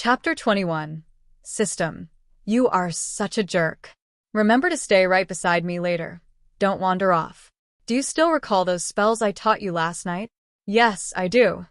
Chapter 21. System. You are such a jerk. Remember to stay right beside me later. Don't wander off. Do you still recall those spells I taught you last night? Yes, I do.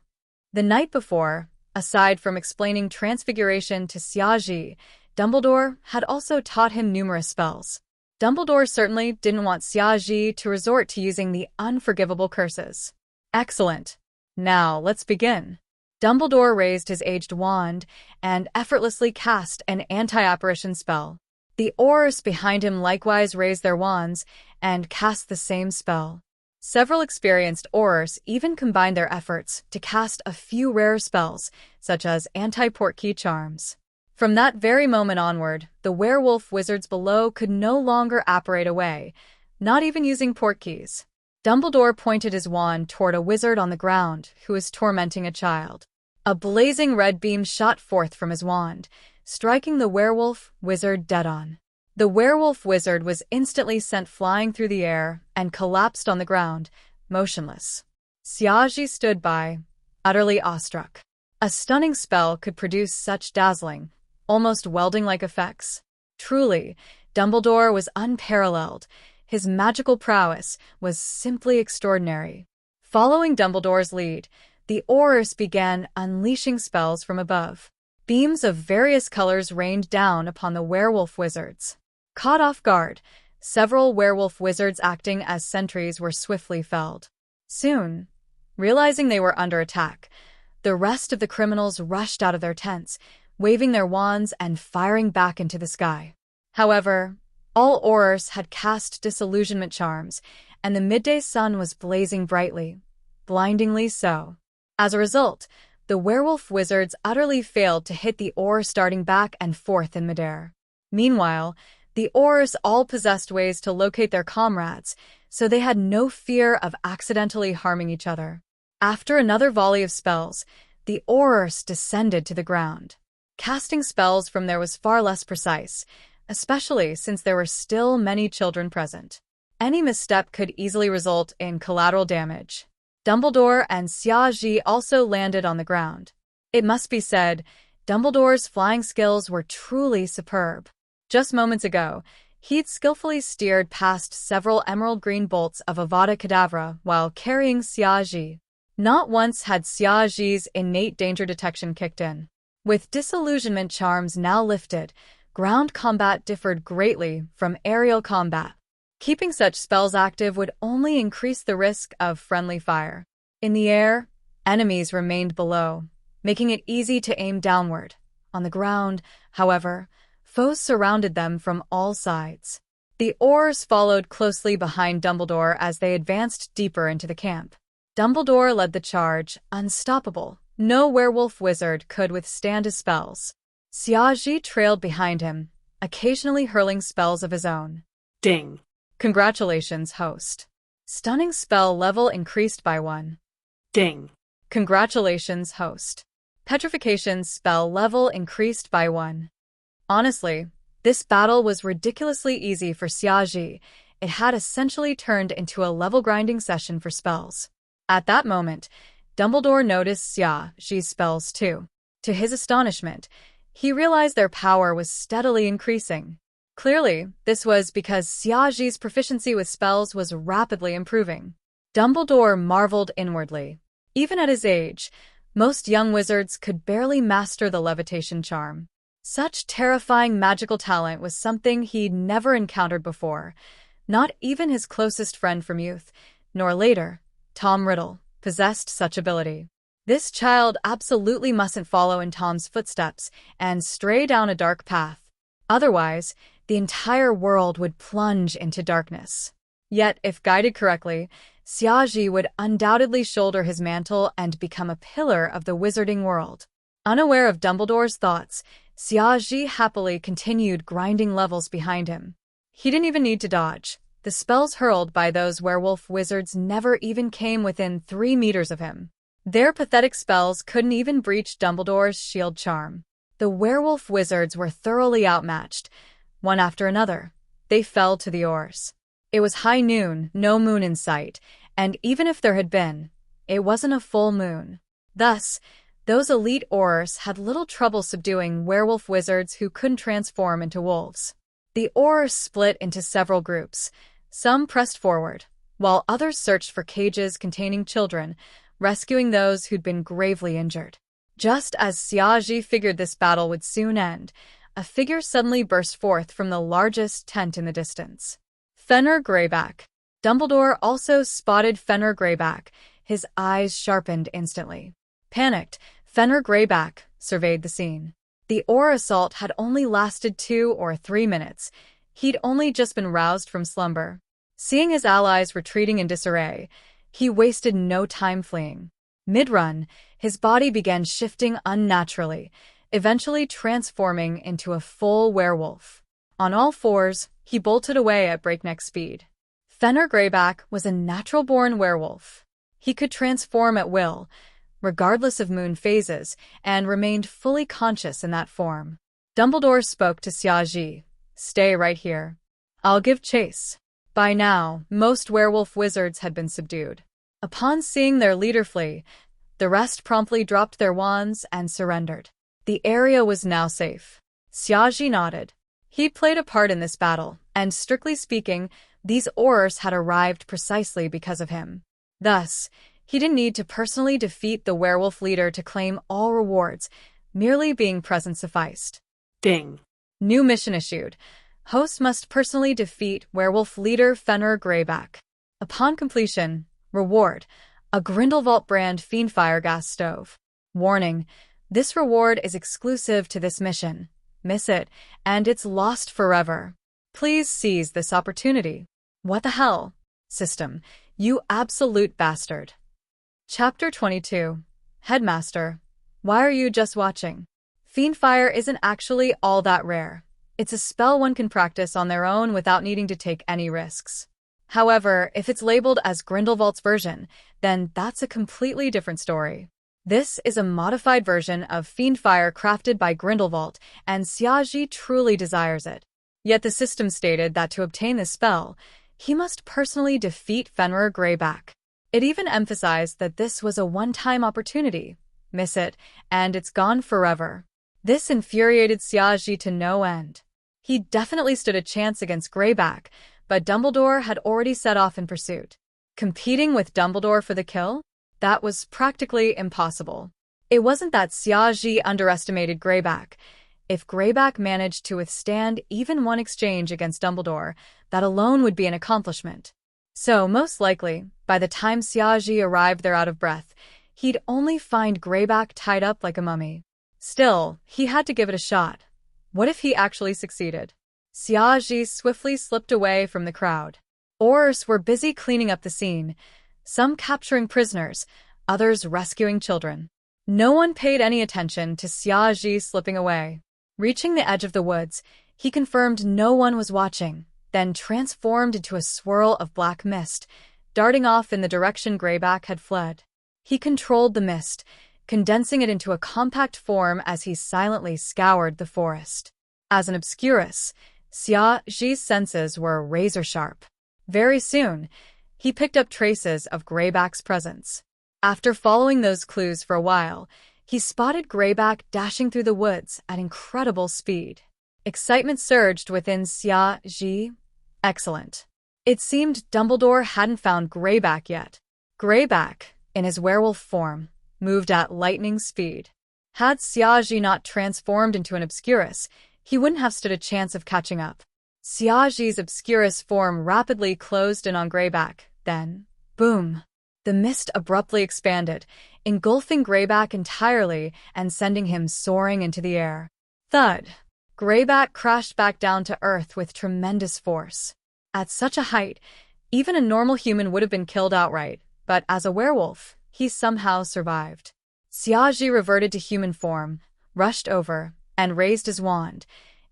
The night before, aside from explaining transfiguration to Xiaji, Dumbledore had also taught him numerous spells. Dumbledore certainly didn't want Xiaji to resort to using the unforgivable curses. Excellent. Now, let's begin. Dumbledore raised his aged wand and effortlessly cast an anti-apparition spell. The Aurors behind him likewise raised their wands and cast the same spell. Several experienced Aurors even combined their efforts to cast a few rare spells, such as anti-portkey charms. From that very moment onward, the werewolf wizards below could no longer apparate away, not even using portkeys. Dumbledore pointed his wand toward a wizard on the ground who was tormenting a child. A blazing red beam shot forth from his wand, striking the werewolf wizard dead on. The werewolf wizard was instantly sent flying through the air and collapsed on the ground, motionless. Xiaji stood by, utterly awestruck. A stunning spell could produce such dazzling, almost welding-like effects. Truly, Dumbledore was unparalleled. His magical prowess was simply extraordinary. Following Dumbledore's lead, the Aurors began unleashing spells from above. Beams of various colors rained down upon the werewolf wizards. Caught off guard, several werewolf wizards acting as sentries were swiftly felled. Soon, realizing they were under attack, the rest of the criminals rushed out of their tents, waving their wands and firing back into the sky. However, all Aurors had cast disillusionment charms, and the midday sun was blazing brightly, blindingly so. As a result, the werewolf wizards utterly failed to hit the Auror starting back and forth in midair. Meanwhile, the Aurors all possessed ways to locate their comrades, so they had no fear of accidentally harming each other. After another volley of spells, the Aurors descended to the ground. Casting spells from there was far less precise, especially since there were still many children present. Any misstep could easily result in collateral damage. Dumbledore and Xiaji also landed on the ground. It must be said, Dumbledore's flying skills were truly superb. Just moments ago, he'd skillfully steered past several emerald green bolts of Avada Kedavra while carrying Xiaji. Not once had Xiaji's innate danger detection kicked in. With disillusionment charms now lifted, ground combat differed greatly from aerial combat. Keeping such spells active would only increase the risk of friendly fire. In the air, enemies remained below, making it easy to aim downward. On the ground, however, foes surrounded them from all sides. The Aurors followed closely behind Dumbledore as they advanced deeper into the camp. Dumbledore led the charge, unstoppable. No werewolf wizard could withstand his spells. Xiaji trailed behind him, occasionally hurling spells of his own. Ding. Congratulations, host. Stunning spell level increased by 1. Ding. Congratulations, host. Petrification spell level increased by 1. Honestly, this battle was ridiculously easy for Xiaji. It had essentially turned into a level-grinding session for spells. At that moment, Dumbledore noticed Xiaji's spells too. To his astonishment, he realized their power was steadily increasing. Clearly, this was because Xiaji's proficiency with spells was rapidly improving. Dumbledore marveled inwardly. Even at his age, most young wizards could barely master the levitation charm. Such terrifying magical talent was something he'd never encountered before. Not even his closest friend from youth, nor later, Tom Riddle, possessed such ability. This child absolutely mustn't follow in Tom's footsteps and stray down a dark path. Otherwise, the entire world would plunge into darkness. Yet, if guided correctly, Xiaji would undoubtedly shoulder his mantle and become a pillar of the wizarding world. Unaware of Dumbledore's thoughts, Xiaji happily continued grinding levels behind him. He didn't even need to dodge. The spells hurled by those werewolf wizards never even came within 3 meters of him. Their pathetic spells couldn't even breach Dumbledore's shield charm. The werewolf wizards were thoroughly outmatched. One after another, they fell to the Aurors. It was high noon, no moon in sight, and even if there had been, it wasn't a full moon. Thus, Those elite Aurors had little trouble subduing werewolf wizards who couldn't transform into wolves. The Aurors split into several groups. Some pressed forward, while others searched for cages containing children, rescuing those who'd been gravely injured. Just as Xiaji figured this battle would soon end, a figure suddenly burst forth from the largest tent in the distance. Fenrir Greyback. Dumbledore also spotted Fenrir Greyback, his eyes sharpened instantly. Panicked, Fenrir Greyback surveyed the scene. The Aura assault had only lasted 2 or 3 minutes. He'd only just been roused from slumber. Seeing his allies retreating in disarray, he wasted no time fleeing. Mid-run, his body began shifting unnaturally, eventually transforming into a full werewolf. On all fours, he bolted away at breakneck speed. Fenrir Greyback was a natural-born werewolf. He could transform at will, regardless of moon phases, and remained fully conscious in that form. Dumbledore spoke to Xiaji. "Stay right here. I'll give chase." By now, most werewolf wizards had been subdued. Upon seeing their leader flee, the rest promptly dropped their wands and surrendered. The area was now safe. Xiaji nodded. He'd played a part in this battle, and strictly speaking, these Aurors had arrived precisely because of him. Thus, he didn't need to personally defeat the werewolf leader to claim all rewards, merely being present sufficed. Ding. New mission issued. Host must personally defeat werewolf leader Fenrir Greyback. Upon completion, reward, a Grindelwald brand Fiendfire gas stove. Warning, this reward is exclusive to this mission. Miss it, and it's lost forever. Please seize this opportunity. What the hell? System, you absolute bastard. Chapter 22. Headmaster, why are you just watching? Fiendfire isn't actually all that rare. It's a spell one can practice on their own without needing to take any risks. However, if it's labeled as Grindelwald's version, then that's a completely different story. This is a modified version of Fiendfire crafted by Grindelwald, and Xiaji truly desires it. Yet the system stated that to obtain this spell, he must personally defeat Fenrir Greyback. It even emphasized that this was a one-time opportunity. Miss it, and it's gone forever. This infuriated Xiaji to no end. He definitely stood a chance against Greyback, but Dumbledore had already set off in pursuit. Competing with Dumbledore for the kill? That was practically impossible. It wasn't that Xiaji underestimated Greyback. If Greyback managed to withstand even one exchange against Dumbledore, that alone would be an accomplishment. So, most likely, by the time Xiaji arrived there out of breath, he'd only find Greyback tied up like a mummy. Still, he had to give it a shot. What if he actually succeeded? Xiaji swiftly slipped away from the crowd. Aurors were busy cleaning up the scene, some capturing prisoners, others rescuing children. No one paid any attention to Xiaji slipping away. Reaching the edge of the woods, he confirmed no one was watching, then transformed into a swirl of black mist, darting off in the direction Greyback had fled. He controlled the mist, condensing it into a compact form as he silently scoured the forest. As an obscurus, Xiaji's senses were razor-sharp. Very soon, he picked up traces of Greyback's presence. After following those clues for a while, he spotted Greyback dashing through the woods at incredible speed. Excitement surged within Xiaji. Excellent. It seemed Dumbledore hadn't found Greyback yet. Greyback, in his werewolf form, moved at lightning speed. Had Xiaji not transformed into an obscurus, he wouldn't have stood a chance of catching up. Xiaji's obscurus form rapidly closed in on Greyback, then, boom! The mist abruptly expanded, engulfing Greyback entirely and sending him soaring into the air. Thud! Greyback crashed back down to earth with tremendous force. At such a height, even a normal human would have been killed outright, but as a werewolf, he somehow survived. Xiaji reverted to human form, rushed over, and raised his wand,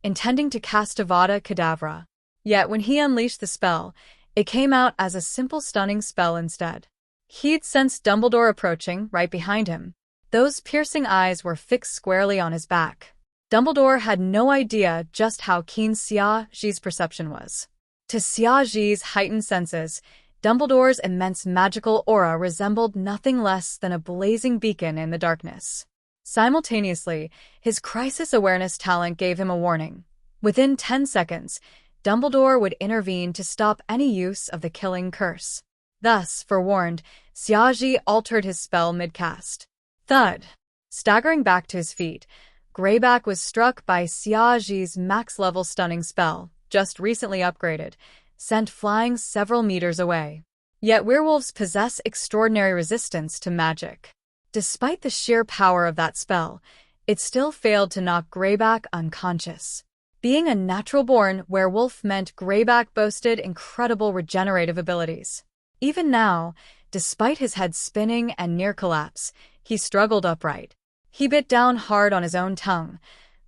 intending to cast Avada Kedavra. Yet when he unleashed the spell, it came out as a simple stunning spell instead. He'd sensed Dumbledore approaching right behind him. Those piercing eyes were fixed squarely on his back. Dumbledore had no idea just how keen Xiaji's perception was. To Xiaji's heightened senses, Dumbledore's immense magical aura resembled nothing less than a blazing beacon in the darkness. Simultaneously, his crisis awareness talent gave him a warning. Within 10 seconds, Dumbledore would intervene to stop any use of the killing curse. Thus, forewarned, Xiaji altered his spell mid-cast. Thud! Staggering back to his feet, Greyback was struck by Xiaji's max-level stunning spell, just recently upgraded, sent flying several meters away. Yet werewolves possess extraordinary resistance to magic. Despite the sheer power of that spell, it still failed to knock Greyback unconscious. Being a natural-born werewolf meant Greyback boasted incredible regenerative abilities. Even now, despite his head spinning and near collapse, he struggled upright. He bit down hard on his own tongue.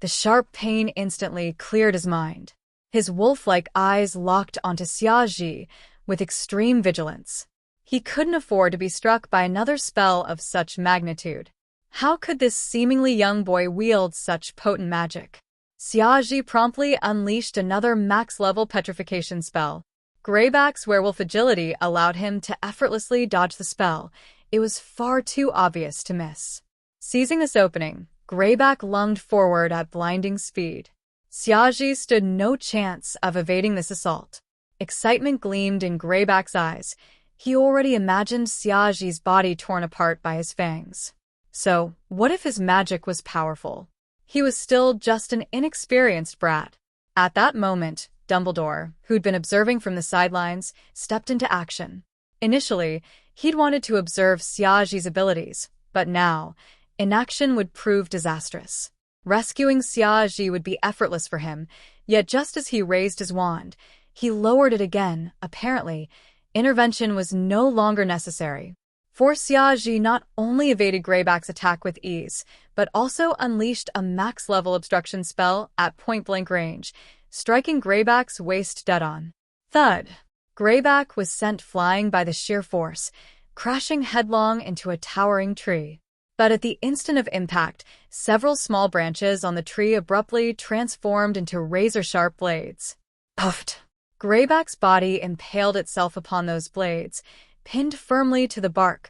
The sharp pain instantly cleared his mind. His wolf-like eyes locked onto Xiaji with extreme vigilance. He couldn't afford to be struck by another spell of such magnitude. How could this seemingly young boy wield such potent magic? Xiaji promptly unleashed another max-level petrification spell. Greyback's werewolf agility allowed him to effortlessly dodge the spell. It was far too obvious to miss. Seizing this opening, Greyback lunged forward at blinding speed. Xiaji stood no chance of evading this assault. Excitement gleamed in Greyback's eyes. He already imagined Xiaji's body torn apart by his fangs. So, what if his magic was powerful? He was still just an inexperienced brat. At that moment, Dumbledore, who'd been observing from the sidelines, stepped into action. Initially, he'd wanted to observe Xiaji's abilities, but now, inaction would prove disastrous. Rescuing Xiaji would be effortless for him, yet just as he raised his wand, he lowered it again. Apparently, intervention was no longer necessary. For Xiaji not only evaded Greyback's attack with ease, but also unleashed a max-level obstruction spell at point-blank range, striking Greyback's waist dead-on. Thud! Greyback was sent flying by the sheer force, crashing headlong into a towering tree. But at the instant of impact, several small branches on the tree abruptly transformed into razor-sharp blades. Puffed! Greyback's body impaled itself upon those blades, pinned firmly to the bark,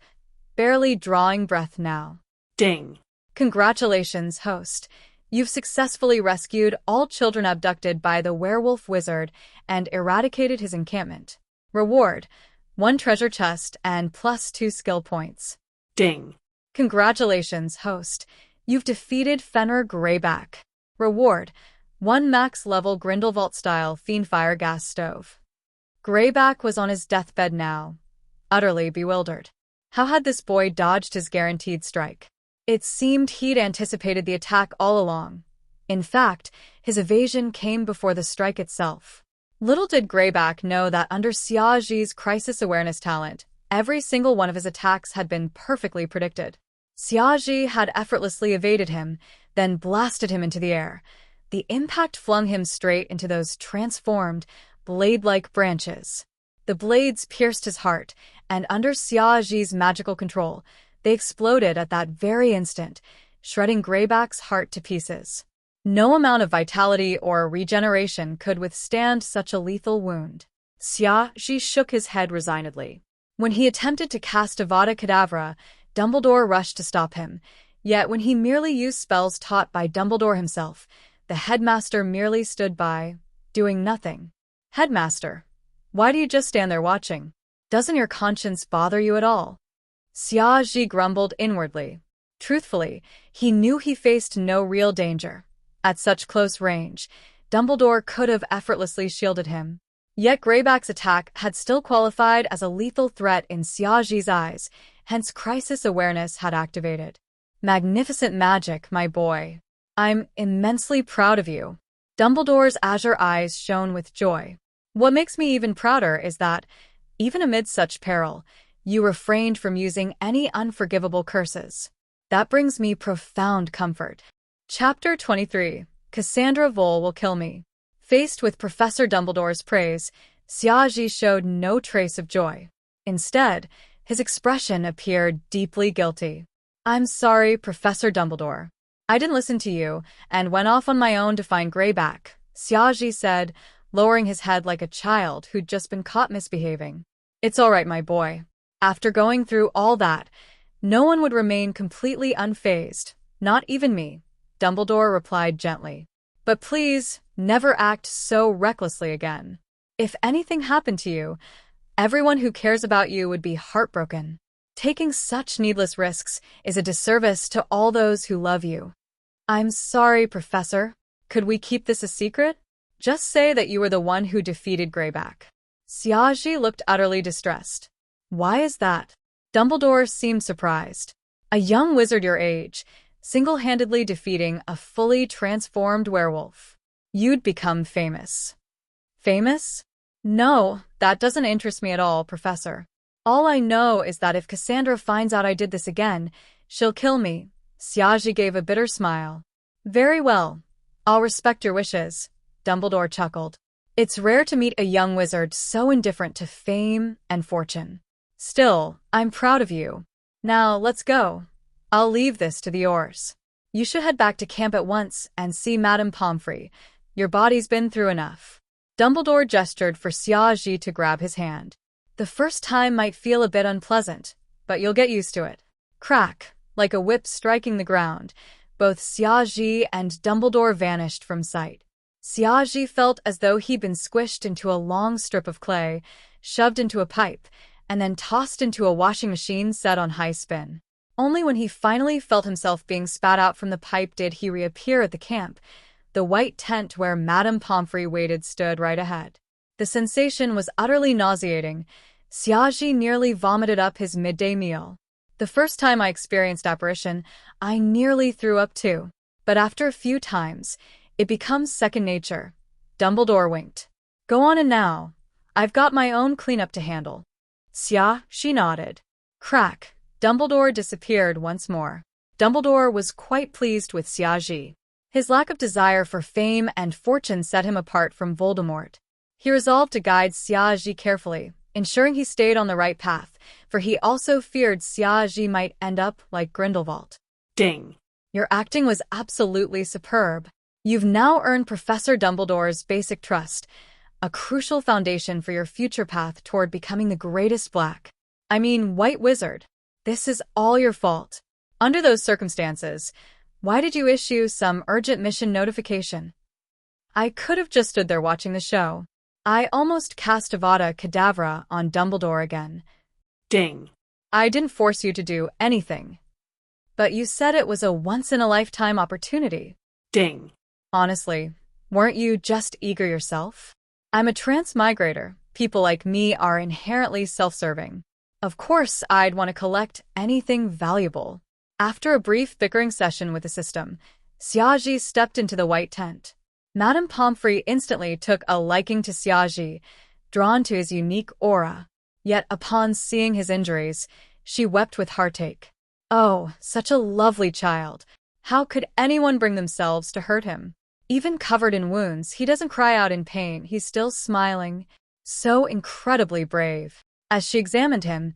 barely drawing breath now. Ding! Congratulations, host. You've successfully rescued all children abducted by the werewolf wizard and eradicated his encampment. Reward: 1 treasure chest and +2 skill points. Ding! Congratulations, host. You've defeated Fenrir Greyback. Reward: 1 max-level Grindelwald-style Fiendfire gas stove. Greyback was on his deathbed now, utterly bewildered. How had this boy dodged his guaranteed strike? It seemed he'd anticipated the attack all along. In fact, his evasion came before the strike itself. Little did Greyback know that under Xiaji's crisis awareness talent, every single one of his attacks had been perfectly predicted. Xiaji had effortlessly evaded him, then blasted him into the air. The impact flung him straight into those transformed, blade-like branches. The blades pierced his heart, and under Xiaji's magical control, they exploded at that very instant, shredding Greyback's heart to pieces. No amount of vitality or regeneration could withstand such a lethal wound. Xiaji shook his head resignedly. When he attempted to cast Avada Kedavra, Dumbledore rushed to stop him. Yet when he merely used spells taught by Dumbledore himself, the headmaster merely stood by, doing nothing. Headmaster, why do you just stand there watching? Doesn't your conscience bother you at all? Xiaji grumbled inwardly. Truthfully, he knew he faced no real danger. At such close range, Dumbledore could have effortlessly shielded him. Yet Greyback's attack had still qualified as a lethal threat in Xiaji's eyes, hence crisis awareness had activated. Magnificent magic, my boy. I'm immensely proud of you. Dumbledore's azure eyes shone with joy. What makes me even prouder is that, even amid such peril, you refrained from using any unforgivable curses. That brings me profound comfort. Chapter 23. Cassandra Vole will kill me. Faced with Professor Dumbledore's praise, Xiaji showed no trace of joy. Instead, his expression appeared deeply guilty. I'm sorry, Professor Dumbledore. I didn't listen to you, and went off on my own to find Greyback, Xiaji said, lowering his head like a child who'd just been caught misbehaving. It's all right, my boy. After going through all that, no one would remain completely unfazed. Not even me, Dumbledore replied gently. But please, never act so recklessly again. If anything happened to you, everyone who cares about you would be heartbroken. Taking such needless risks is a disservice to all those who love you. I'm sorry, Professor. Could we keep this a secret? Just say that you were the one who defeated Greyback. Xiaoji looked utterly distressed. Why is that? Dumbledore seemed surprised. A young wizard your age, single-handedly defeating a fully transformed werewolf. You'd become famous. Famous? No, that doesn't interest me at all, Professor. All I know is that if Cassandra finds out I did this again, she'll kill me. Xiaoji gave a bitter smile. Very well. I'll respect your wishes, Dumbledore chuckled. It's rare to meet a young wizard so indifferent to fame and fortune. Still, I'm proud of you. Now, let's go. I'll leave this to the oars. You should head back to camp at once and see Madame Pomfrey. Your body's been through enough. Dumbledore gestured for Xiaoji to grab his hand. The first time might feel a bit unpleasant, but you'll get used to it. Crack, like a whip striking the ground, both Xiaoji and Dumbledore vanished from sight. Xiaoji felt as though he'd been squished into a long strip of clay, shoved into a pipe, and then tossed into a washing machine set on high spin. Only when he finally felt himself being spat out from the pipe did he reappear at the camp. The white tent where Madame Pomfrey waited stood right ahead. The sensation was utterly nauseating. Xiaoji nearly vomited up his midday meal. The first time I experienced apparition, I nearly threw up too. But after a few times, it becomes second nature. Dumbledore winked. Go on and now. I've got my own cleanup to handle. She nodded. Crack. Dumbledore disappeared once more. Dumbledore was quite pleased with Xiaoji. His lack of desire for fame and fortune set him apart from Voldemort. He resolved to guide Xiaoji carefully, ensuring he stayed on the right path, for he also feared Xiaoji might end up like Grindelwald. Ding. Your acting was absolutely superb. You've now earned Professor Dumbledore's basic trust, a crucial foundation for your future path toward becoming the greatest White Wizard. This is all your fault. Under those circumstances, why did you issue some urgent mission notification? I could have just stood there watching the show. I almost cast Avada Kedavra on Dumbledore again. Ding. I didn't force you to do anything. But you said it was a once-in-a-lifetime opportunity. Ding. Honestly, weren't you just eager yourself? I'm a transmigrator. People like me are inherently self-serving. Of course, I'd want to collect anything valuable. After a brief bickering session with the system, Xiaoji stepped into the white tent. Madame Pomfrey instantly took a liking to Xiaoji, drawn to his unique aura. Yet upon seeing his injuries, she wept with heartache. Oh, such a lovely child. How could anyone bring themselves to hurt him? Even covered in wounds, he doesn't cry out in pain. He's still smiling. So incredibly brave. As she examined him,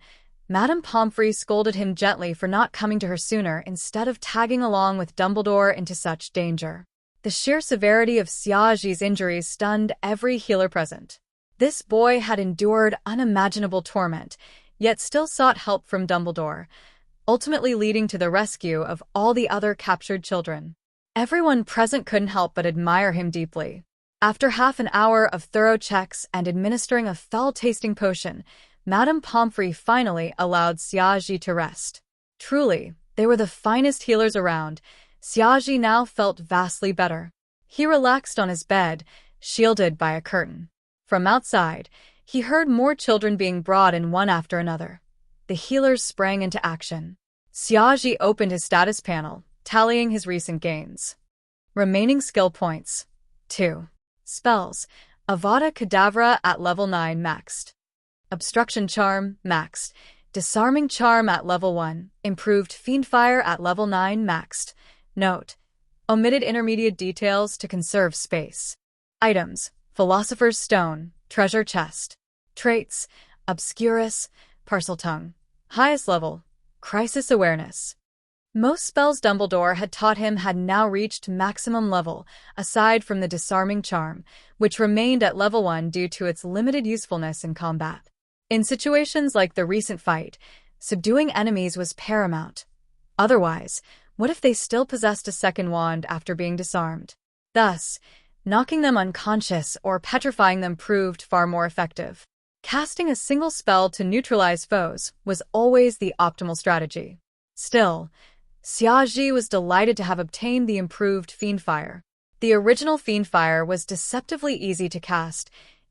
Madame Pomfrey scolded him gently for not coming to her sooner instead of tagging along with Dumbledore into such danger. The sheer severity of Xiaoji's injuries stunned every healer present. This boy had endured unimaginable torment, yet still sought help from Dumbledore, ultimately leading to the rescue of all the other captured children. Everyone present couldn't help but admire him deeply. After half an hour of thorough checks and administering a foul-tasting potion, Madame Pomfrey finally allowed Xiaoji to rest. Truly, they were the finest healers around. Xiaoji now felt vastly better. He relaxed on his bed, shielded by a curtain. From outside, he heard more children being brought in one after another. The healers sprang into action. Xiaoji opened his status panel, tallying his recent gains. Remaining skill points: 2. Spells: Avada Kedavra at level 9 maxed. Obstruction Charm maxed. Disarming Charm at level 1. Improved Fiendfire at level 9 maxed. Note: omitted intermediate details to conserve space. Items: Philosopher's Stone, Treasure Chest. Traits: Obscurus, Parseltongue. Highest level: Crisis Awareness. Most spells Dumbledore had taught him had now reached maximum level, aside from the Disarming Charm, which remained at level 1 due to its limited usefulness in combat. In situations like the recent fight, subduing enemies was paramount. Otherwise, What if they still possessed a second wand after being disarmed? Thus, knocking them unconscious or petrifying them proved far more effective. Casting a single spell to neutralize foes was always the optimal strategy. Still, Xiaozhi was delighted to have obtained the improved Fiendfire. The original Fiendfire was deceptively easy to cast.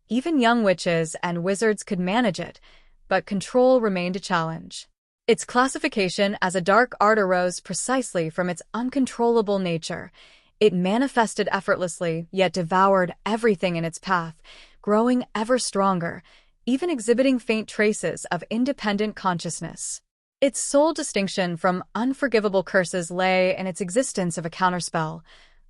Even young witches and wizards could manage it, but control remained a challenge. Its classification as a dark art arose precisely from its uncontrollable nature. It manifested effortlessly, yet devoured everything in its path, growing ever stronger, even exhibiting faint traces of independent consciousness. Its sole distinction from unforgivable curses lay in its existence of a counterspell,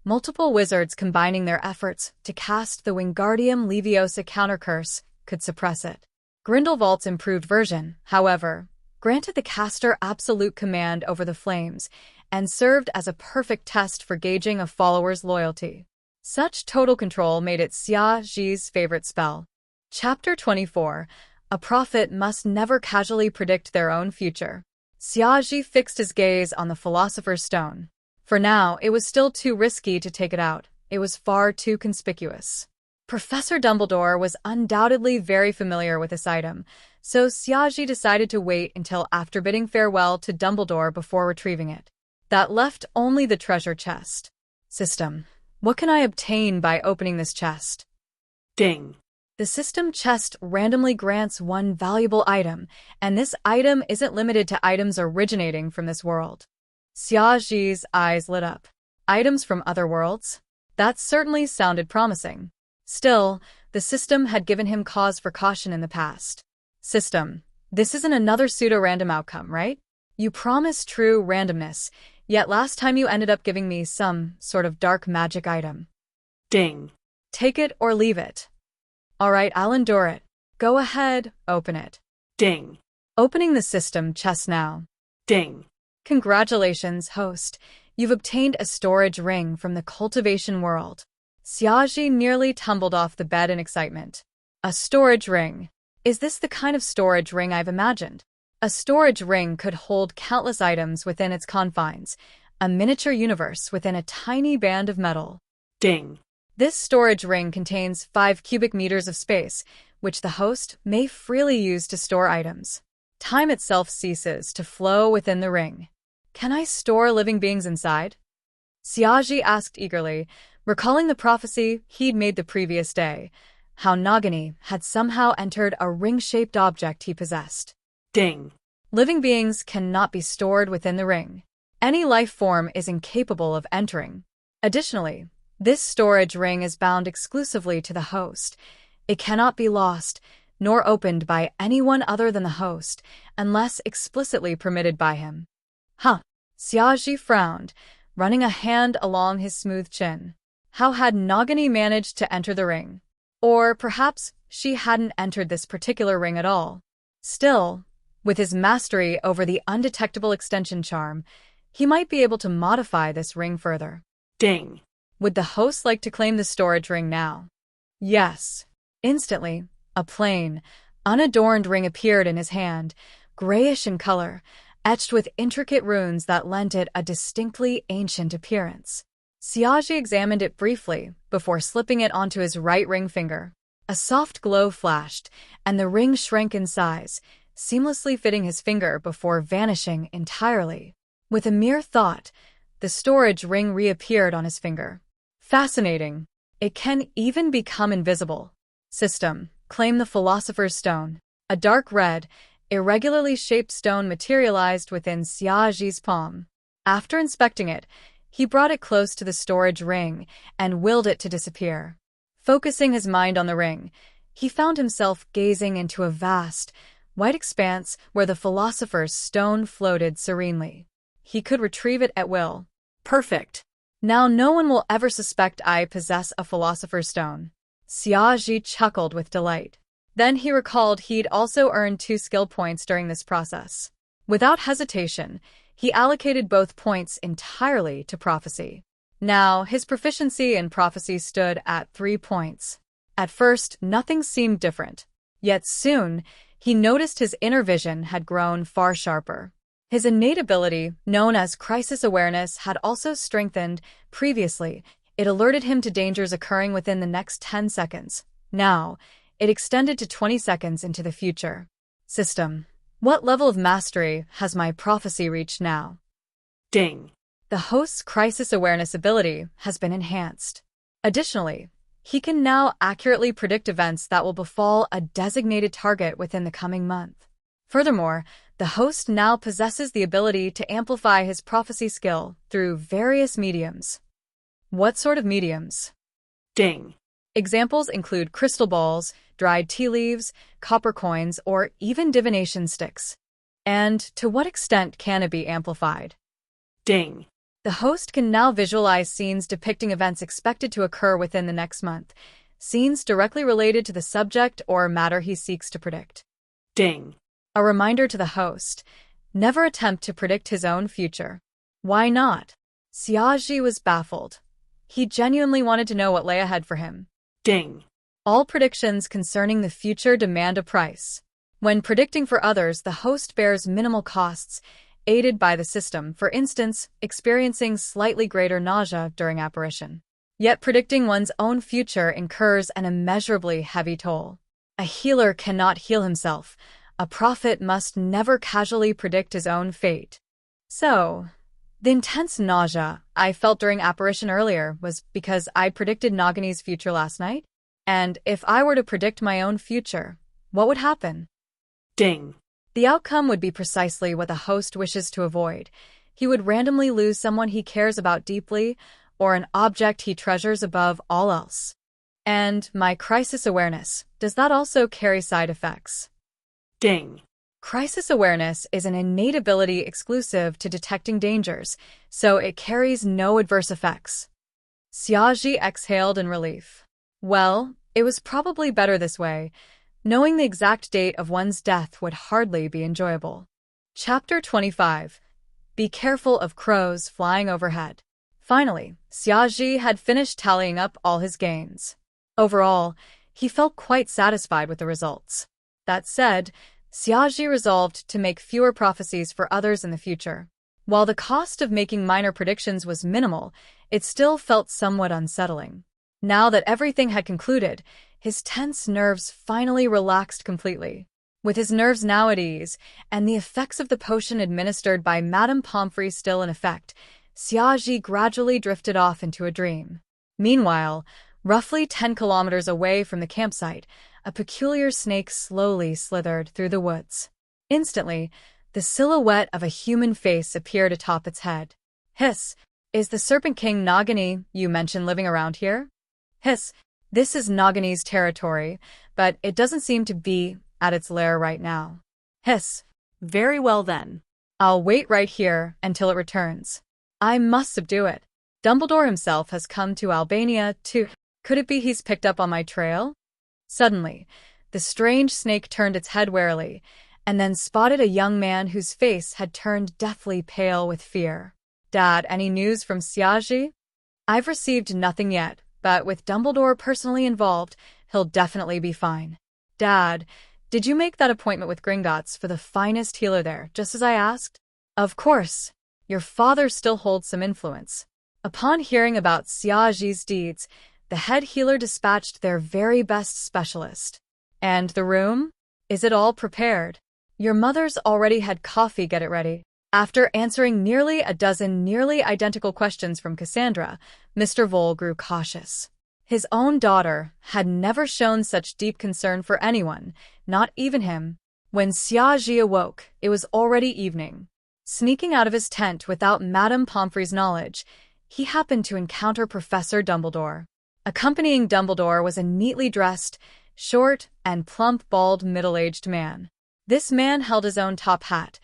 multiple wizards combining their efforts to cast the Wingardium Leviosa countercurse could suppress it. Grindelwald's improved version, however, granted the caster absolute command over the flames and served as a perfect test for gauging a follower's loyalty. Such total control made it Xia Zhi's favorite spell. Chapter 24. A prophet must never casually predict their own future. Xia Zhi fixed his gaze on the Philosopher's Stone. For now, it was still too risky to take it out. It was far too conspicuous. Professor Dumbledore was undoubtedly very familiar with this item, so Xiaozhi decided to wait until after bidding farewell to Dumbledore before retrieving it. That left only the treasure chest. System. What can I obtain by opening this chest? Ding. The system chest randomly grants one valuable item, and this item isn't limited to items originating from this world. Xiaozhi's eyes lit up. Items from other worlds? That certainly sounded promising. Still, the system had given him cause for caution in the past. System. This isn't another pseudo-random outcome, right? You promised true randomness, yet last time you ended up giving me some sort of dark magic item. Ding. Take it or leave it. Alright, I'll endure it. Go ahead, open it. Ding. Opening the system chest now. Ding. Congratulations, host. You've obtained a storage ring from the cultivation world. Xiaozhi nearly tumbled off the bed in excitement. A storage ring. Is this the kind of storage ring I've imagined? A storage ring could hold countless items within its confines, a miniature universe within a tiny band of metal. Ding. This storage ring contains 5 cubic meters of space, which the host may freely use to store items. Time itself ceases to flow within the ring. Can I store living beings inside? Xiaozhi asked eagerly, recalling the prophecy he'd made the previous day, how Nagini had somehow entered a ring-shaped object he possessed. Ding. Living beings cannot be stored within the ring. Any life form is incapable of entering. Additionally, this storage ring is bound exclusively to the host. It cannot be lost, nor opened by anyone other than the host, unless explicitly permitted by him. Huh. Xiaozhi frowned, running a hand along his smooth chin. How had Nagini managed to enter the ring? Or perhaps she hadn't entered this particular ring at all. Still, with his mastery over the undetectable extension charm, he might be able to modify this ring further. Ding. Would the host like to claim the storage ring now? Yes. Instantly, a plain, unadorned ring appeared in his hand, grayish in color, etched with intricate runes that lent it a distinctly ancient appearance. Xiaozhi examined it briefly before slipping it onto his right ring finger. A soft glow flashed, and the ring shrank in size, seamlessly fitting his finger before vanishing entirely. With a mere thought, the storage ring reappeared on his finger. Fascinating. It can even become invisible. System. Claim the Philosopher's Stone. A dark red, irregularly shaped stone materialized within Xiaozhi's palm. After inspecting it, he brought it close to the storage ring and willed it to disappear. Focusing his mind on the ring, he found himself gazing into a vast, white expanse where the Philosopher's Stone floated serenely. He could retrieve it at will. Perfect. Now no one will ever suspect I possess a Philosopher's Stone. Xiaozhi chuckled with delight. Then he recalled he'd also earned 2 skill points during this process. Without hesitation, he allocated both points entirely to prophecy. Now, his proficiency in prophecy stood at 3 points. At first, nothing seemed different. Yet soon, he noticed his inner vision had grown far sharper. His innate ability, known as crisis awareness, had also strengthened. Previously, it alerted him to dangers occurring within the next 10 seconds. Now, it extended to 20 seconds into the future. System. What level of mastery has my prophecy reached now? Ding. The host's crisis awareness ability has been enhanced. Additionally, he can now accurately predict events that will befall a designated target within the coming month. Furthermore, the host now possesses the ability to amplify his prophecy skill through various mediums. What sort of mediums? Ding. Examples include crystal balls, dried tea leaves, copper coins, or even divination sticks. And to what extent can it be amplified? Ding. The host can now visualize scenes depicting events expected to occur within the next month, scenes directly related to the subject or matter he seeks to predict. Ding. A reminder to the host, never attempt to predict his own future. Why not? Xiaozhi was baffled. He genuinely wanted to know what lay ahead for him. Ding. All predictions concerning the future demand a price. When predicting for others, the host bears minimal costs, aided by the system, for instance, experiencing slightly greater nausea during apparition. Yet predicting one's own future incurs an immeasurably heavy toll. A healer cannot heal himself. A prophet must never casually predict his own fate. So, the intense nausea I felt during apparition earlier was because I predicted Nagani's future last night? And if I were to predict my own future, what would happen? Ding. The outcome would be precisely what the host wishes to avoid. He would randomly lose someone he cares about deeply, or an object he treasures above all else. And my crisis awareness, does that also carry side effects? Ding. Crisis awareness is an innate ability exclusive to detecting dangers, so it carries no adverse effects. Xiaozhi exhaled in relief. Well, it was probably better this way. Knowing the exact date of one's death would hardly be enjoyable. Chapter 25. Be careful of crows flying overhead. Finally, Xiaozhi had finished tallying up all his gains. Overall, he felt quite satisfied with the results. That said, Xiaozhi resolved to make fewer prophecies for others in the future. While the cost of making minor predictions was minimal, it still felt somewhat unsettling. Now that everything had concluded, his tense nerves finally relaxed completely. With his nerves now at ease, and the effects of the potion administered by Madame Pomfrey still in effect, Xiaozhi gradually drifted off into a dream. Meanwhile, roughly 10 kilometers away from the campsite, a peculiar snake slowly slithered through the woods. Instantly, the silhouette of a human face appeared atop its head. Hiss, is the Serpent King Nagani you mentioned living around here? Hiss, this is Nagani's territory, but it doesn't seem to be at its lair right now. Hiss, Very well then. I'll wait right here until it returns. I must subdue it. Dumbledore himself has come to Albania too. Could it be he's picked up on my trail? Suddenly, the strange snake turned its head warily, and then spotted a young man whose face had turned deathly pale with fear. Dad, any news from Xiaozhi? I've received nothing yet, but with Dumbledore personally involved, he'll definitely be fine. Dad, did you make that appointment with Gringotts for the finest healer there, just as I asked? Of course. Your father still holds some influence. Upon hearing about Xiaozhi's deeds, the head healer dispatched their very best specialist. And the room? Is it all prepared? Your mother's already had coffee, get it ready. After answering nearly a dozen nearly identical questions from Cassandra, Mr. Vole grew cautious. His own daughter had never shown such deep concern for anyone, not even him. When Xiaozhi awoke, it was already evening. Sneaking out of his tent without Madame Pomfrey's knowledge, he happened to encounter Professor Dumbledore. Accompanying Dumbledore was a neatly dressed, short, and plump, bald, middle-aged man. This man held his own top hat.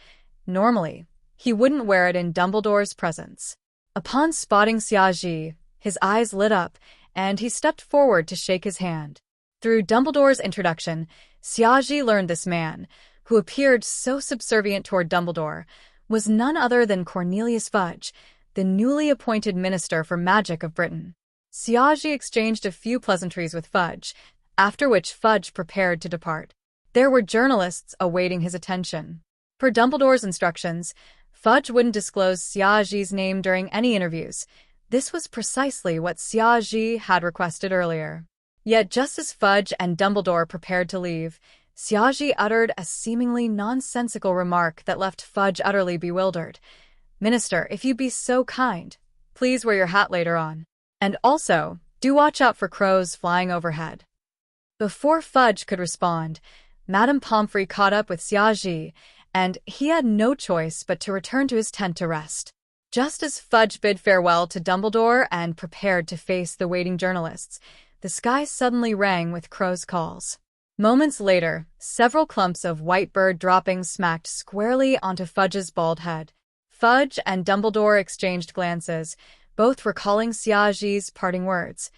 Normally, he wouldn't wear it in Dumbledore's presence. Upon spotting Xiaozhi, his eyes lit up, and he stepped forward to shake his hand. Through Dumbledore's introduction, Xiaozhi learned this man, who appeared so subservient toward Dumbledore, was none other than Cornelius Fudge, the newly appointed Minister for Magic of Britain. Xiaozhi exchanged a few pleasantries with Fudge, after which Fudge prepared to depart. There were journalists awaiting his attention. Per Dumbledore's instructions, Fudge wouldn't disclose Xiaoji's name during any interviews. This was precisely what Xiaoji had requested earlier. Yet just as Fudge and Dumbledore prepared to leave, Xiaoji uttered a seemingly nonsensical remark that left Fudge utterly bewildered. "Minister, if you'd be so kind, please wear your hat later on. And also, do watch out for crows flying overhead." Before Fudge could respond, Madame Pomfrey caught up with Xiaoji, and he had no choice but to return to his tent to rest. Just as Fudge bid farewell to Dumbledore and prepared to face the waiting journalists, the sky suddenly rang with crows' calls. Moments later, several clumps of white bird droppings smacked squarely onto Fudge's bald head. Fudge and Dumbledore exchanged glances, both recalling Xiaoji's parting words.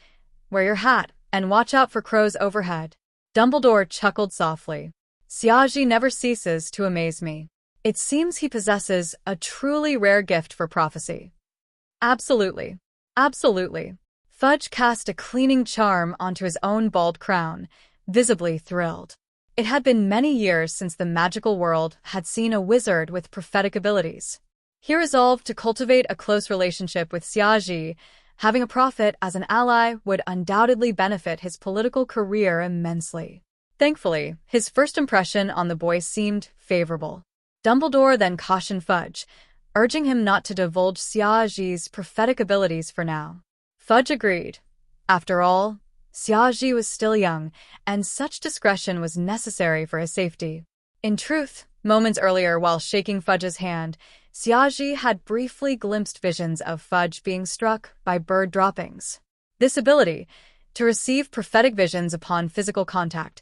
"Wear your hat, and watch out for crows overhead." Dumbledore chuckled softly. "Xiaoji never ceases to amaze me. It seems he possesses a truly rare gift for prophecy." "Absolutely. Absolutely." Fudge cast a cleaning charm onto his own bald crown, visibly thrilled. It had been many years since the magical world had seen a wizard with prophetic abilities. He resolved to cultivate a close relationship with Xiaoji. Having a prophet as an ally would undoubtedly benefit his political career immensely. Thankfully, his first impression on the boy seemed favorable. Dumbledore then cautioned Fudge, urging him not to divulge Xiaoji's prophetic abilities for now. Fudge agreed. After all, Xiaoji was still young, and such discretion was necessary for his safety. In truth, moments earlier while shaking Fudge's hand, Xiaoji had briefly glimpsed visions of Fudge being struck by bird droppings. This ability, to receive prophetic visions upon physical contact,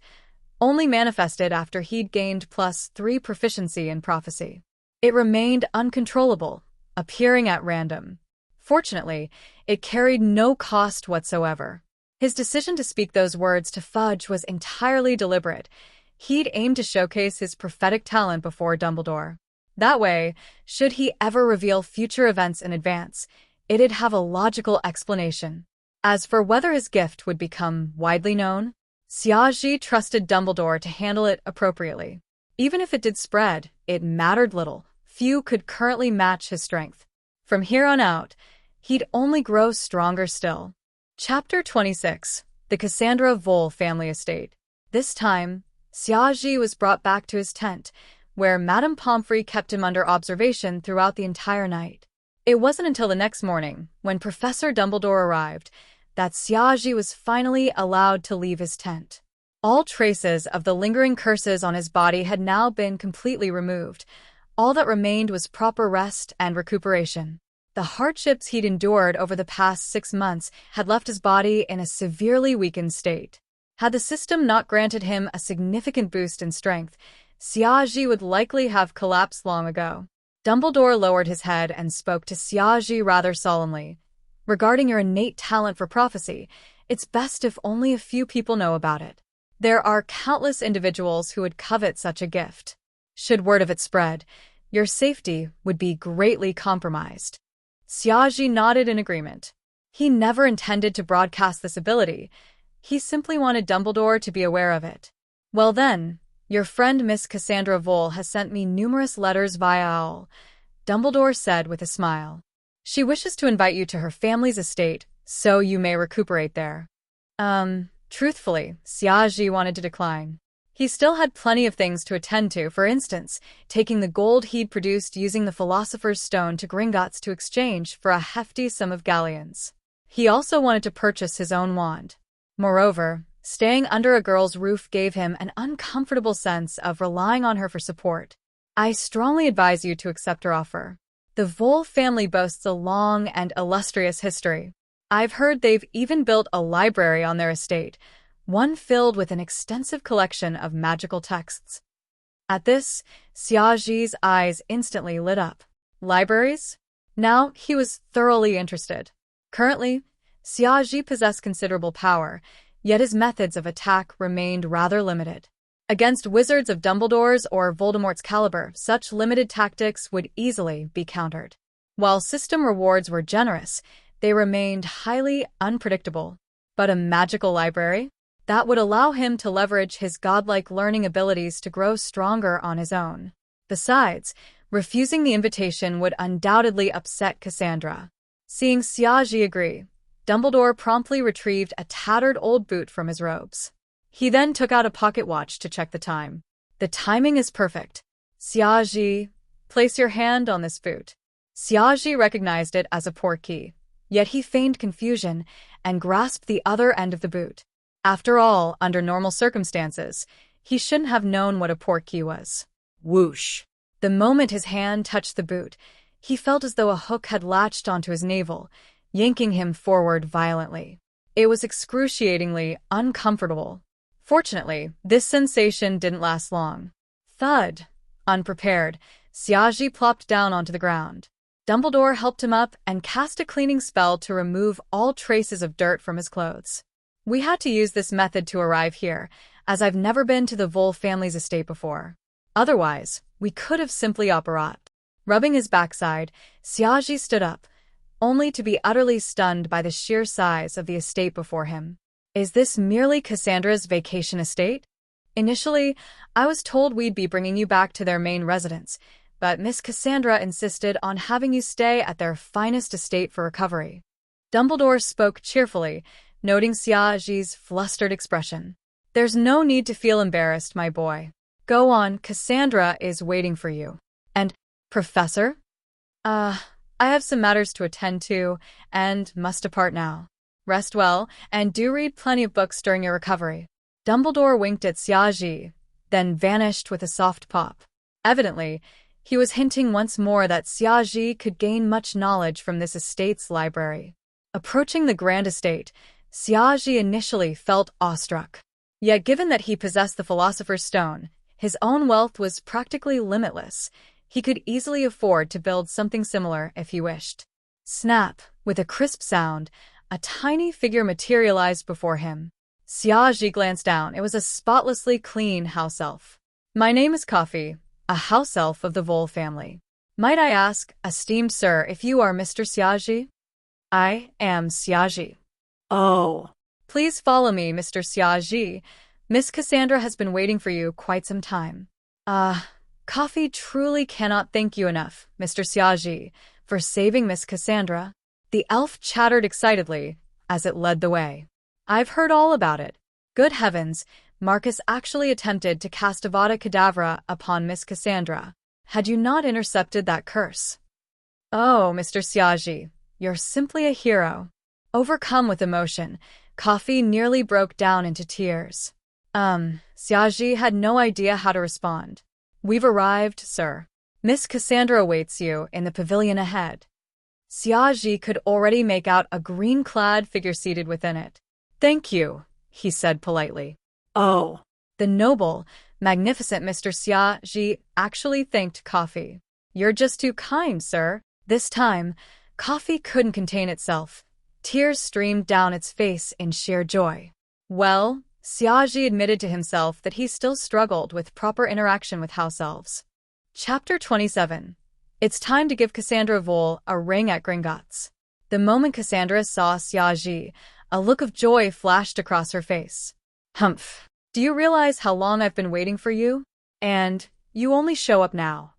only manifested after he'd gained +3 proficiency in prophecy. It remained uncontrollable, appearing at random. Fortunately, it carried no cost whatsoever. His decision to speak those words to Fudge was entirely deliberate. He'd aimed to showcase his prophetic talent before Dumbledore. That way, should he ever reveal future events in advance, it'd have a logical explanation. As for whether his gift would become widely known, Xiaoji trusted Dumbledore to handle it appropriately. Even if it did spread, it mattered little. Few could currently match his strength. From here on out, he'd only grow stronger still. Chapter 26. The Cassandra Vole Family Estate. This time, Xiaoji was brought back to his tent, where Madame Pomfrey kept him under observation throughout the entire night. It wasn't until the next morning, when Professor Dumbledore arrived, that Xiaoji was finally allowed to leave his tent. All traces of the lingering curses on his body had now been completely removed. All that remained was proper rest and recuperation. The hardships he'd endured over the past 6 months had left his body in a severely weakened state. Had the system not granted him a significant boost in strength, Xiaoji would likely have collapsed long ago. Dumbledore lowered his head and spoke to Xiaoji rather solemnly. "Regarding your innate talent for prophecy, it's best if only a few people know about it. There are countless individuals who would covet such a gift. Should word of it spread, your safety would be greatly compromised." Xiaoji nodded in agreement. He never intended to broadcast this ability. He simply wanted Dumbledore to be aware of it. "Well then, your friend Miss Cassandra Vole has sent me numerous letters via owl," Dumbledore said with a smile. "She wishes to invite you to her family's estate, so you may recuperate there." Truthfully, Xiaoji wanted to decline. He still had plenty of things to attend to, for instance, taking the gold he'd produced using the Philosopher's Stone to Gringotts to exchange for a hefty sum of galleons. He also wanted to purchase his own wand. Moreover, staying under a girl's roof gave him an uncomfortable sense of relying on her for support. "I strongly advise you to accept her offer. The Vole family boasts a long and illustrious history. I've heard they've even built a library on their estate, one filled with an extensive collection of magical texts." At this, Xiaoji's eyes instantly lit up. Libraries? Now he was thoroughly interested. Currently, Xiaoji possessed considerable power, yet his methods of attack remained rather limited. Against wizards of Dumbledore's or Voldemort's caliber, such limited tactics would easily be countered. While system rewards were generous, they remained highly unpredictable. But a magical library? That would allow him to leverage his godlike learning abilities to grow stronger on his own. Besides, Refusing the invitation would undoubtedly upset Cassandra. Seeing Xiaji agree, Dumbledore promptly retrieved a tattered old boot from his robes. He then took out a pocket watch to check the time. The timing is perfect. Xiaji, place your hand on this boot. Xiaji recognized it as a portkey, yet he feigned confusion and grasped the other end of the boot. After all, under normal circumstances, he shouldn't have known what a portkey was. Whoosh! The moment his hand touched the boot, he felt as though a hook had latched onto his navel, yanking him forward violently. It was excruciatingly uncomfortable. Fortunately, this sensation didn't last long. Thud! Unprepared, Xiaji plopped down onto the ground. Dumbledore helped him up and cast a cleaning spell to remove all traces of dirt from his clothes. We had to use this method to arrive here, as I've never been to the Vole family's estate before. Otherwise, we could have simply operat. Rubbing his backside, Xiaji stood up, only to be utterly stunned by the sheer size of the estate before him. Is this merely Cassandra's vacation estate? Initially, I was told we'd be bringing you back to their main residence, but Miss Cassandra insisted on having you stay at their finest estate for recovery. Dumbledore spoke cheerfully, noting Xiaji's flustered expression. There's no need to feel embarrassed, my boy. Go on, Cassandra is waiting for you. And, Professor? I have some matters to attend to, and must depart now. Rest well, and do read plenty of books during your recovery. Dumbledore winked at Xiaji, then vanished with a soft pop. Evidently, he was hinting once more that Xiaji could gain much knowledge from this estate's library. Approaching the grand estate, Xiaji initially felt awestruck. Yet given that he possessed the Philosopher's Stone, his own wealth was practically limitless. He could easily afford to build something similar if he wished. Snap! With a crisp sound, a tiny figure materialized before him. Xiaji glanced down. It was a spotlessly clean house elf. My name is Coffee, a house elf of the Vole family. Might I ask, esteemed sir, if you are Mr. Xiaji? I am Xiaji. Oh. Please follow me, Mr. Xiaji. Miss Cassandra has been waiting for you quite some time. Coffee truly cannot thank you enough, Mr. Xiaji, for saving Miss Cassandra. The elf chattered excitedly as it led the way. I've heard all about it. Good heavens, Marcus actually attempted to cast Avada Kedavra upon Miss Cassandra. Had you not intercepted that curse? Oh, Mr. Xiaji, you're simply a hero. Overcome with emotion, Coffee nearly broke down into tears. Xiaji had no idea how to respond. We've arrived, sir. Miss Cassandra awaits you in the pavilion ahead. Xiaji could already make out a green-clad figure seated within it. Thank you, he said politely. Oh. The noble, magnificent Mr. Xiaji actually thanked Coffee. You're just too kind, sir. This time, Coffee couldn't contain itself. Tears streamed down its face in sheer joy. Well, Xiaji admitted to himself that he still struggled with proper interaction with house elves. Chapter 27. It's time to give Cassandra Vole a ring at Gringotts. The moment Cassandra saw Xiaji, a look of joy flashed across her face. Humph. Do you realize how long I've been waiting for you? And you only show up now.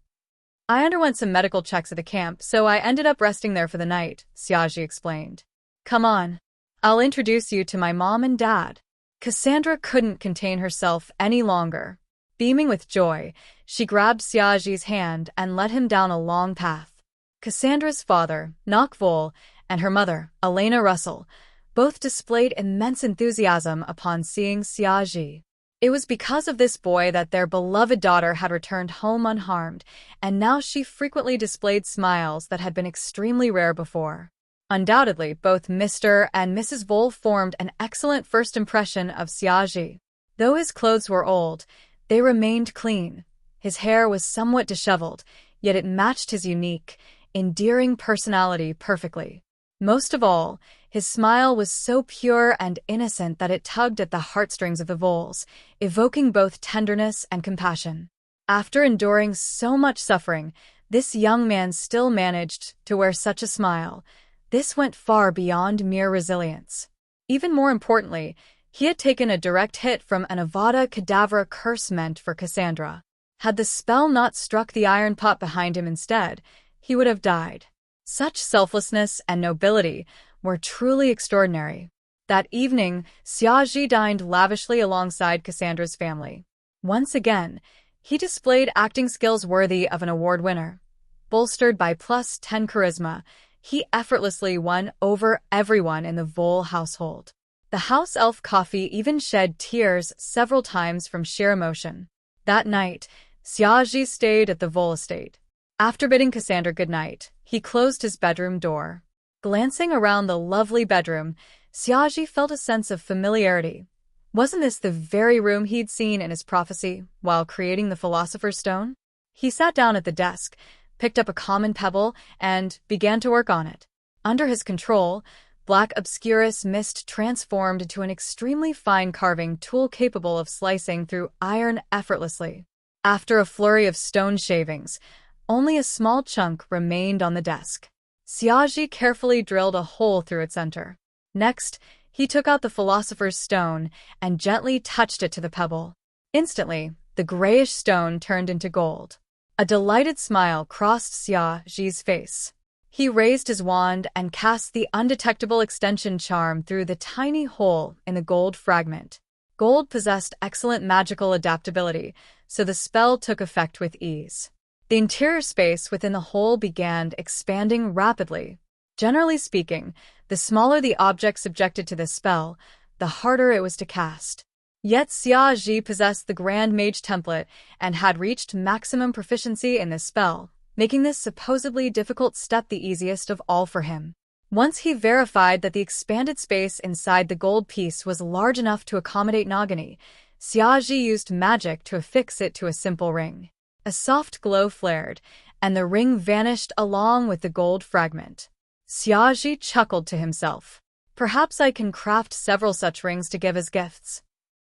I underwent some medical checks at the camp, so I ended up resting there for the night, Xiaji explained. Come on. I'll introduce you to my mom and dad. Cassandra couldn't contain herself any longer. Beaming with joy, she grabbed Xiaji's hand and led him down a long path. Cassandra's father, Nock Vole, and her mother, Elena Russell, both displayed immense enthusiasm upon seeing Xiaji. It was because of this boy that their beloved daughter had returned home unharmed, and now she frequently displayed smiles that had been extremely rare before. Undoubtedly, both Mr. and Mrs. Vole formed an excellent first impression of Xiaji. Though his clothes were old, they remained clean. His hair was somewhat disheveled, yet it matched his unique, endearing personality perfectly. Most of all, his smile was so pure and innocent that it tugged at the heartstrings of the Voles, evoking both tenderness and compassion. After enduring so much suffering, this young man still managed to wear such a smile. This went far beyond mere resilience. Even more importantly, he had taken a direct hit from an Avada Kedavra curse meant for Cassandra. Had the spell not struck the iron pot behind him instead, he would have died. Such selflessness and nobility were truly extraordinary. That evening, Xiaozhi dined lavishly alongside Cassandra's family. Once again, he displayed acting skills worthy of an award winner. Bolstered by +10 charisma, he effortlessly won over everyone in the Vol household. The house elf Coffee even shed tears several times from sheer emotion. That night, Xiaozhi stayed at the Vol estate. After bidding Cassandra goodnight, he closed his bedroom door. Glancing around the lovely bedroom, Xiaozhi felt a sense of familiarity. Wasn't this the very room he'd seen in his prophecy while creating the Philosopher's Stone? He sat down at the desk, picked up a common pebble, and began to work on it. Under his control, black obscurus mist transformed into an extremely fine carving tool capable of slicing through iron effortlessly. After a flurry of stone shavings, only a small chunk remained on the desk. Xiaozhi carefully drilled a hole through its center. Next, he took out the Philosopher's Stone and gently touched it to the pebble. Instantly, the grayish stone turned into gold. A delighted smile crossed Xiaozhi's face. He raised his wand and cast the undetectable extension charm through the tiny hole in the gold fragment. Gold possessed excellent magical adaptability, so the spell took effect with ease. The interior space within the hole began expanding rapidly. Generally speaking, the smaller the object subjected to this spell, the harder it was to cast. Yet Xiaozhi possessed the Grand Mage template and had reached maximum proficiency in this spell, making this supposedly difficult step the easiest of all for him. Once he verified that the expanded space inside the gold piece was large enough to accommodate Nagini, Xiaozhi used magic to affix it to a simple ring. A soft glow flared, and the ring vanished along with the gold fragment. Xiaozhi chuckled to himself. Perhaps I can craft several such rings to give as gifts.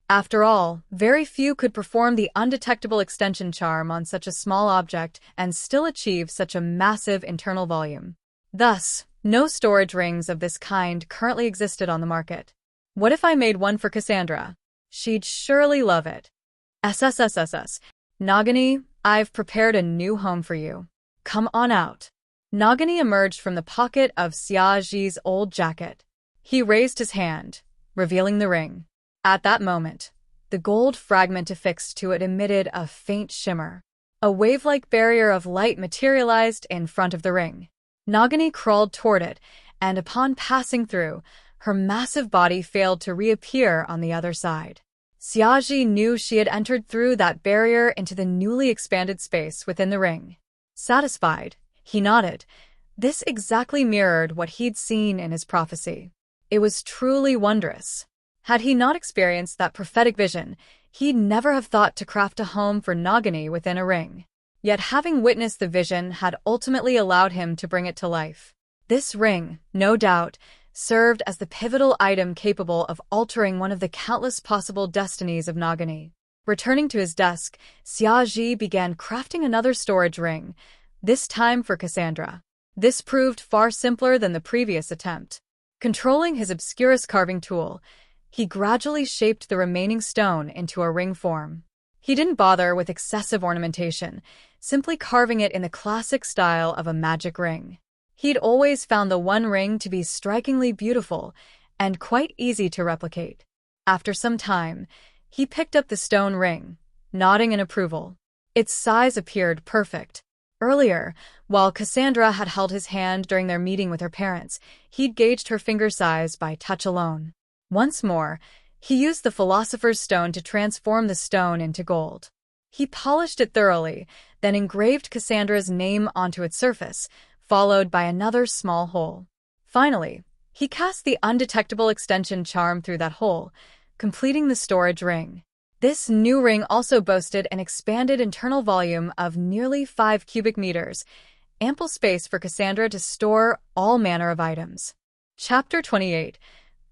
After all, very few could perform the undetectable extension charm on such a small object and still achieve such a massive internal volume. Thus, no storage rings of this kind currently existed on the market. What if I made one for Cassandra? She'd surely love it. SSSSS. Nagini, I've prepared a new home for you. Come on out. Nagini emerged from the pocket of Xiaozhi's old jacket. He raised his hand, revealing the ring. At that moment, the gold fragment affixed to it emitted a faint shimmer. A wave-like barrier of light materialized in front of the ring. Nagini crawled toward it, and upon passing through, her massive body failed to reappear on the other side. Xiaozhi knew she had entered through that barrier into the newly expanded space within the ring. Satisfied, he nodded. This exactly mirrored what he'd seen in his prophecy. It was truly wondrous. Had he not experienced that prophetic vision, he'd never have thought to craft a home for Nagini within a ring. Yet having witnessed the vision had ultimately allowed him to bring it to life. This ring, no doubt, served as the pivotal item capable of altering one of the countless possible destinies of Nagini. Returning to his desk, Xiaozhi began crafting another storage ring, this time for Cassandra. This proved far simpler than the previous attempt. Controlling his obscurus carving tool, he gradually shaped the remaining stone into a ring form. He didn't bother with excessive ornamentation, simply carving it in the classic style of a magic ring. He'd always found the One Ring to be strikingly beautiful and quite easy to replicate. After some time, he picked up the stone ring, nodding in approval. Its size appeared perfect. Earlier, while Cassandra had held his hand during their meeting with her parents, he'd gauged her finger size by touch alone. Once more, he used the Philosopher's Stone to transform the stone into gold. He polished it thoroughly, then engraved Cassandra's name onto its surface, followed by another small hole. Finally, he cast the undetectable extension charm through that hole, completing the storage ring. This new ring also boasted an expanded internal volume of nearly 5 cubic meters, ample space for Cassandra to store all manner of items. Chapter 28.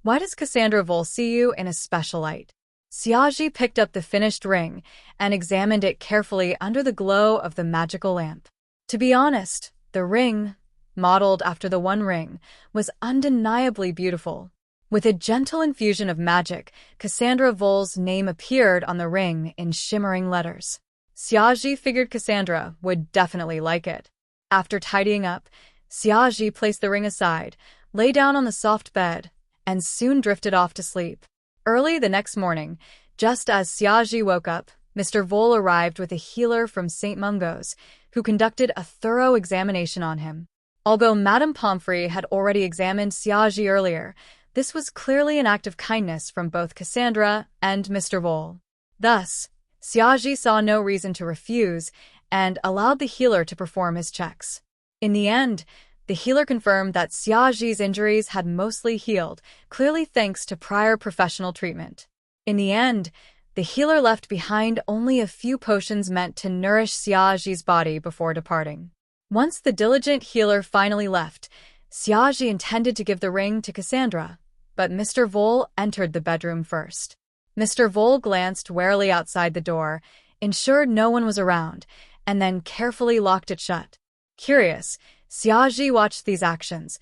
Why does Cassandra Vol see you in a special light? Xiaozhi picked up the finished ring and examined it carefully under the glow of the magical lamp. To be honest, the ring, modeled after the One Ring, was undeniably beautiful. With a gentle infusion of magic, Cassandra Vol's name appeared on the ring in shimmering letters. Xiaoji figured Cassandra would definitely like it. After tidying up, Xiaoji placed the ring aside, lay down on the soft bed, and soon drifted off to sleep. Early the next morning, just as Xiaoji woke up, Mr. Vol arrived with a healer from St. Mungo's, who conducted a thorough examination on him. Although Madame Pomfrey had already examined Xiaoji earlier, this was clearly an act of kindness from both Cassandra and Mr. Vol. Thus, Xiaoji saw no reason to refuse and allowed the healer to perform his checks. In the end, the healer confirmed that Xiaoji's injuries had mostly healed, clearly thanks to prior professional treatment. In the end, the healer left behind only a few potions meant to nourish Xiaoji's body before departing. Once the diligent healer finally left, Xiaoji intended to give the ring to Cassandra, but Mr. Vol entered the bedroom first. Mr. Vol glanced warily outside the door, ensured no one was around, and then carefully locked it shut. Curious, Xiaoji watched these actions,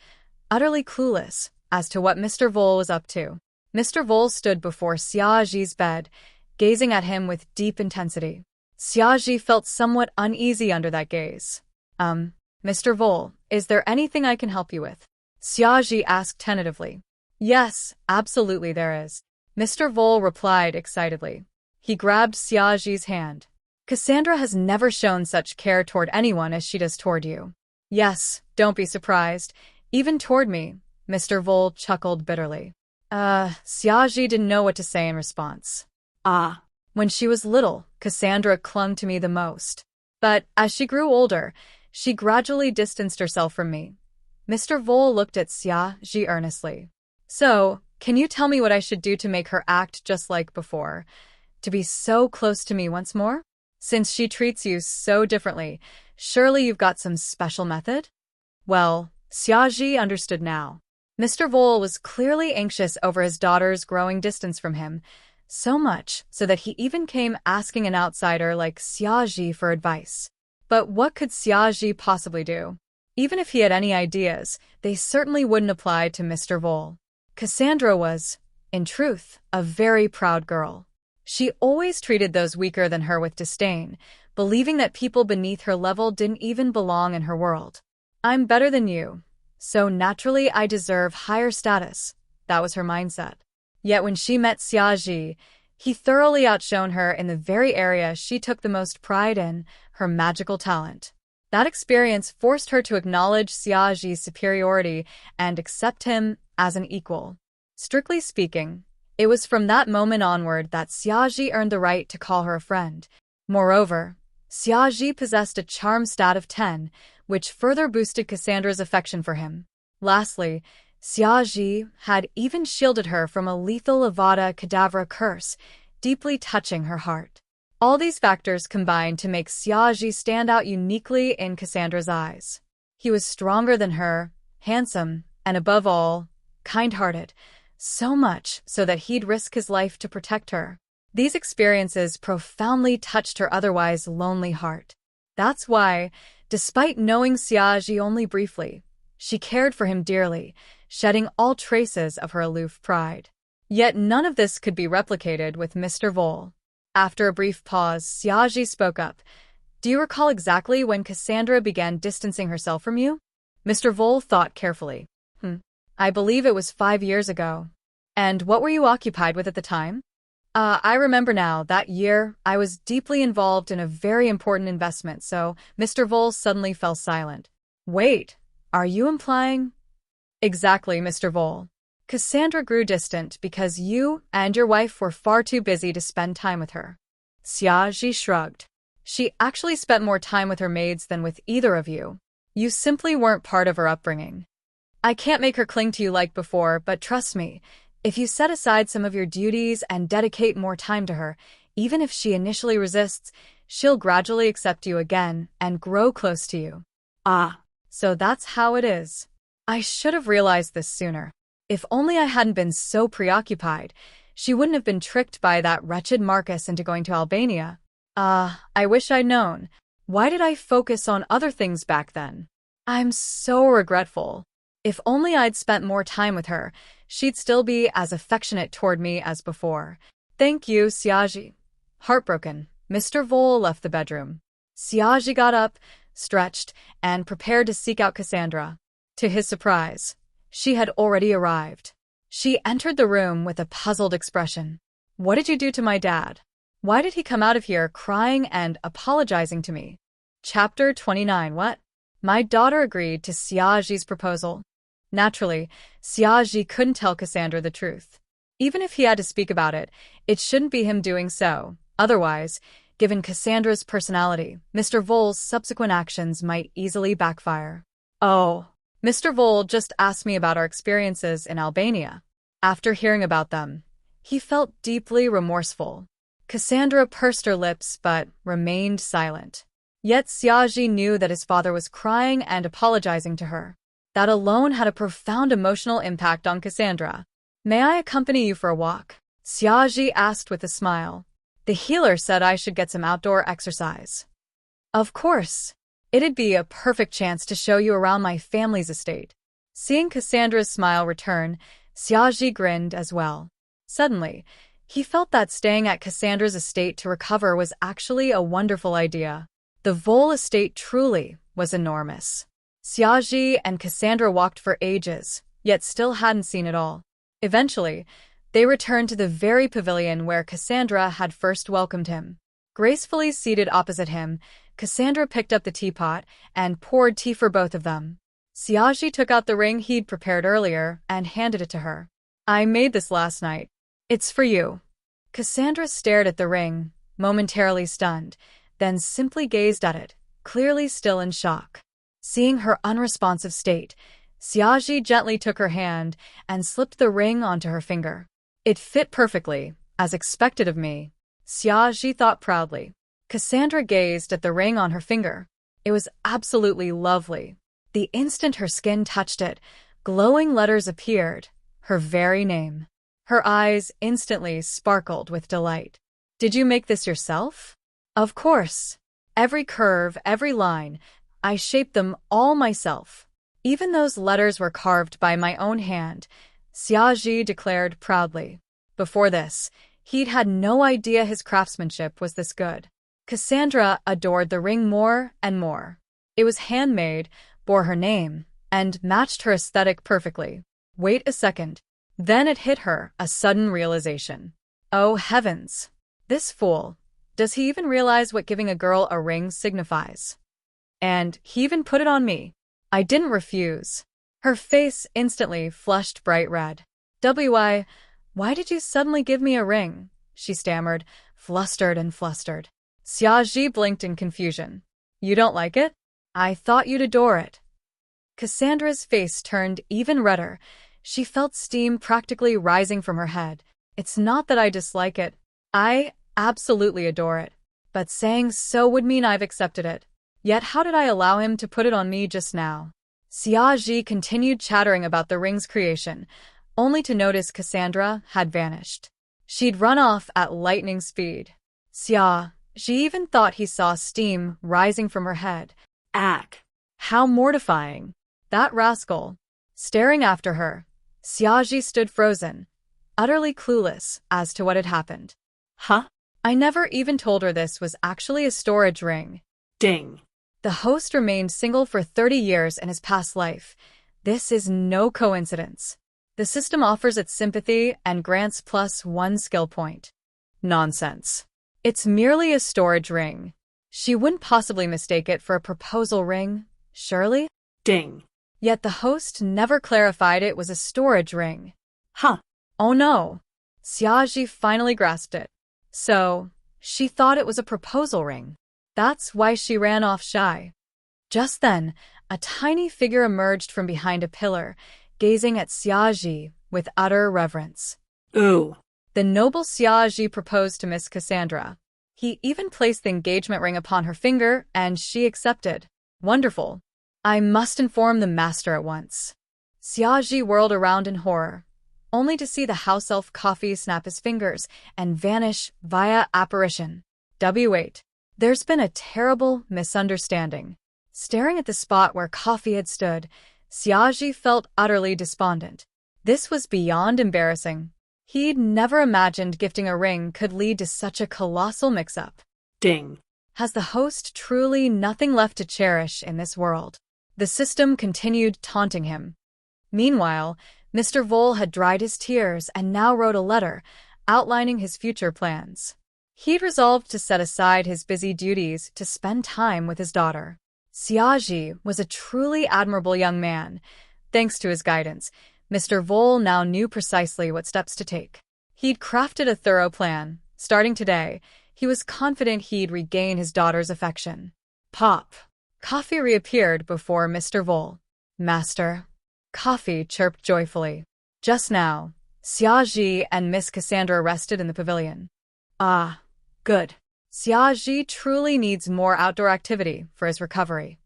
utterly clueless as to what Mr. Vol was up to. Mr. Vol stood before Xiaoji's bed, gazing at him with deep intensity. Xiaoji felt somewhat uneasy under that gaze. Mr. Vol, is there anything I can help you with? Xiaoji asked tentatively. Yes, absolutely there is. Mr. Vol replied excitedly. He grabbed Xiaoji's hand. Cassandra has never shown such care toward anyone as she does toward you. Yes, don't be surprised. Even toward me, Mr. Vol chuckled bitterly. Xiaoji didn't know what to say in response. When she was little, Cassandra clung to me the most. But as she grew older, she gradually distanced herself from me. Mr. Vol looked at Xiaoji earnestly. So, can you tell me what I should do to make her act just like before? To be so close to me once more? Since she treats you so differently, surely you've got some special method? Well, Xiaoji understood now. Mr. Vol was clearly anxious over his daughter's growing distance from him, so much so that he even came asking an outsider like Xiaoji for advice. But what could Xiaoji possibly do? Even if he had any ideas, they certainly wouldn't apply to Mr. Vol. Cassandra was, in truth, a very proud girl. She always treated those weaker than her with disdain, believing that people beneath her level didn't even belong in her world. I'm better than you, so naturally I deserve higher status. That was her mindset. Yet when she met Xiaoji, he thoroughly outshone her in the very area she took the most pride in, her magical talent. That experience forced her to acknowledge Xiaoji's superiority and accept him as an equal. Strictly speaking, it was from that moment onward that Xiaoji earned the right to call her a friend. Moreover, Xiaoji possessed a charm stat of 10, which further boosted Cassandra's affection for him. Lastly, Xiaoji had even shielded her from a lethal Avada Kedavra curse, deeply touching her heart. All these factors combined to make Xiaoji stand out uniquely in Cassandra's eyes. He was stronger than her, handsome, and above all, kind-hearted, so much so that he'd risk his life to protect her. These experiences profoundly touched her otherwise lonely heart. That's why, despite knowing Xiaoji only briefly, she cared for him dearly, shedding all traces of her aloof pride. Yet none of this could be replicated with Mr. Vol. After a brief pause, Xiaoji spoke up. Do you recall exactly when Cassandra began distancing herself from you? Mr. Vol thought carefully. I believe it was 5 years ago. And what were you occupied with at the time? I remember now, that year, I was deeply involved in a very important investment, so Mr. Vol suddenly fell silent. Wait, are you implying? Exactly, Mr. Vol. Cassandra grew distant because you and your wife were far too busy to spend time with her. Xiaoji shrugged. She actually spent more time with her maids than with either of you. You simply weren't part of her upbringing. I can't make her cling to you like before, but trust me, if you set aside some of your duties and dedicate more time to her, even if she initially resists, she'll gradually accept you again and grow close to you. So that's how it is. I should have realized this sooner. If only I hadn't been so preoccupied, she wouldn't have been tricked by that wretched Marcus into going to Albania. I wish I'd known. Why did I focus on other things back then? I'm so regretful. If only I'd spent more time with her, she'd still be as affectionate toward me as before. Thank you, Xiaoji. Heartbroken, Mr. Vole left the bedroom. Xiaji got up, stretched, and prepared to seek out Cassandra. To his surprise, she had already arrived. She entered the room with a puzzled expression. What did you do to my dad? Why did he come out of here crying and apologizing to me? Chapter 29. What? My daughter agreed to Xiaji's proposal. Naturally, Xiaji couldn't tell Cassandra the truth. Even if he had to speak about it, it shouldn't be him doing so. Otherwise, given Cassandra's personality, Mr. Vole's subsequent actions might easily backfire. Oh, Mr. Vole just asked me about our experiences in Albania. After hearing about them, he felt deeply remorseful. Cassandra pursed her lips but remained silent. Yet Xiaji knew that his father was crying and apologizing to her. That alone had a profound emotional impact on Cassandra. May I accompany you for a walk? Xiaji asked with a smile. The healer said I should get some outdoor exercise. Of course. It'd be a perfect chance to show you around my family's estate. Seeing Cassandra's smile return, Xiaji grinned as well. Suddenly, he felt that staying at Cassandra's estate to recover was actually a wonderful idea. The Vole estate truly was enormous. Xiaji and Cassandra walked for ages, yet still hadn't seen it all. Eventually, they returned to the very pavilion where Cassandra had first welcomed him. Gracefully seated opposite him, Cassandra picked up the teapot and poured tea for both of them. Xiaji took out the ring he'd prepared earlier and handed it to her. I made this last night. It's for you. Cassandra stared at the ring, momentarily stunned, then simply gazed at it, clearly still in shock. Seeing her unresponsive state, Xiaji gently took her hand and slipped the ring onto her finger. It fit perfectly, as expected of me, Xiaji thought proudly. Cassandra gazed at the ring on her finger. It was absolutely lovely. The instant her skin touched it, glowing letters appeared, her very name. Her eyes instantly sparkled with delight. Did you make this yourself? Of course. Every curve, every line, I shaped them all myself. Even those letters were carved by my own hand, Xiaji declared proudly. Before this, he'd had no idea his craftsmanship was this good. Cassandra adored the ring more and more. It was handmade, bore her name, and matched her aesthetic perfectly. Wait a second. Then it hit her, a sudden realization. Oh heavens! This fool. Does he even realize what giving a girl a ring signifies? And he even put it on me. I didn't refuse. Her face instantly flushed bright red. Why did you suddenly give me a ring? She stammered, flustered and flustered. Xiaji blinked in confusion. You don't like it? I thought you'd adore it. Cassandra's face turned even redder. She felt steam practically rising from her head. It's not that I dislike it. I absolutely adore it. But saying so would mean I've accepted it. Yet how did I allow him to put it on me just now? Xiaji continued chattering about the ring's creation, only to notice Cassandra had vanished. She'd run off at lightning speed. Xiaji even thought he saw steam rising from her head. Ack. How mortifying. That rascal. Staring after her, Xiaji stood frozen, utterly clueless as to what had happened. Huh? I never even told her this was actually a storage ring. Ding. The host remained single for 30 years in his past life. This is no coincidence. The system offers its sympathy and grants +1 skill point. Nonsense. It's merely a storage ring. She wouldn't possibly mistake it for a proposal ring, surely? Ding. Yet the host never clarified it was a storage ring. Huh. Oh no. Xiaji finally grasped it. So, she thought it was a proposal ring. That's why she ran off shy. Just then, a tiny figure emerged from behind a pillar, gazing at Xiaji with utter reverence. Ooh. The noble Xiaji proposed to Miss Cassandra. He even placed the engagement ring upon her finger, and she accepted. Wonderful. I must inform the master at once. Xiaji whirled around in horror, only to see the house elf Coffee snap his fingers and vanish via apparition. Wait. There's been a terrible misunderstanding. Staring at the spot where Coffee had stood, Xiaji felt utterly despondent. This was beyond embarrassing. He'd never imagined gifting a ring could lead to such a colossal mix-up. Ding. Has the host truly nothing left to cherish in this world? The system continued taunting him. Meanwhile, Mr. Vole had dried his tears and now wrote a letter outlining his future plans. He'd resolved to set aside his busy duties to spend time with his daughter. Xiaji was a truly admirable young man. Thanks to his guidance, Mr. Vole now knew precisely what steps to take. He'd crafted a thorough plan. Starting today, he was confident he'd regain his daughter's affection. Pop. Coffee reappeared before Mr. Vole. Master. Coffee chirped joyfully. Just now, Xiaji and Miss Cassandra rested in the pavilion. Ah, good. Xiaji truly needs more outdoor activity for his recovery.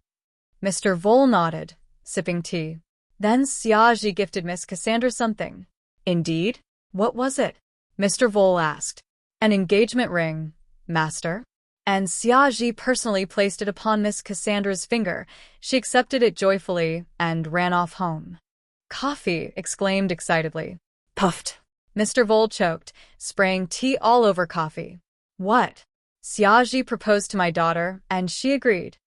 Mr. Vole nodded, sipping tea. Then Xiaji gifted Miss Cassandra something. Indeed? What was it? Mr. Vole asked. An engagement ring, Master. And Xiaji personally placed it upon Miss Cassandra's finger. She accepted it joyfully and ran off home. Coffee exclaimed excitedly. Puffed. Mr. Vole choked, spraying tea all over Coffee. What? Xiaji proposed to my daughter, and she agreed.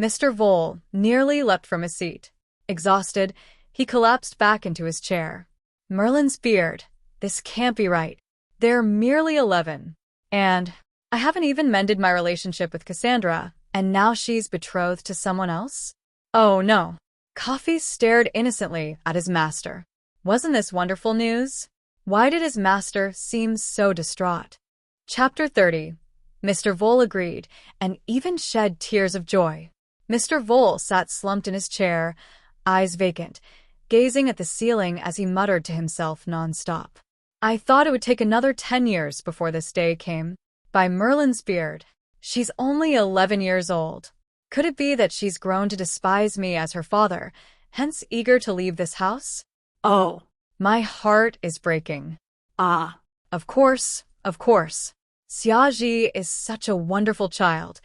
Mr. Vole nearly leapt from his seat. Exhausted, he collapsed back into his chair. Merlin's beard. This can't be right. They're merely 11. And I haven't even mended my relationship with Cassandra, and now she's betrothed to someone else? Oh no. Coffee stared innocently at his master. Wasn't this wonderful news? Why did his master seem so distraught? Chapter 30. Mr. Vole agreed, and even shed tears of joy. Mr. Vole sat slumped in his chair, eyes vacant, gazing at the ceiling as he muttered to himself non-stop. I thought it would take another 10 years before this day came. By Merlin's beard, she's only 11 years old. Could it be that she's grown to despise me as her father, hence eager to leave this house? Oh. My heart is breaking. Ah. Of course, of course. Xiaji is such a wonderful child,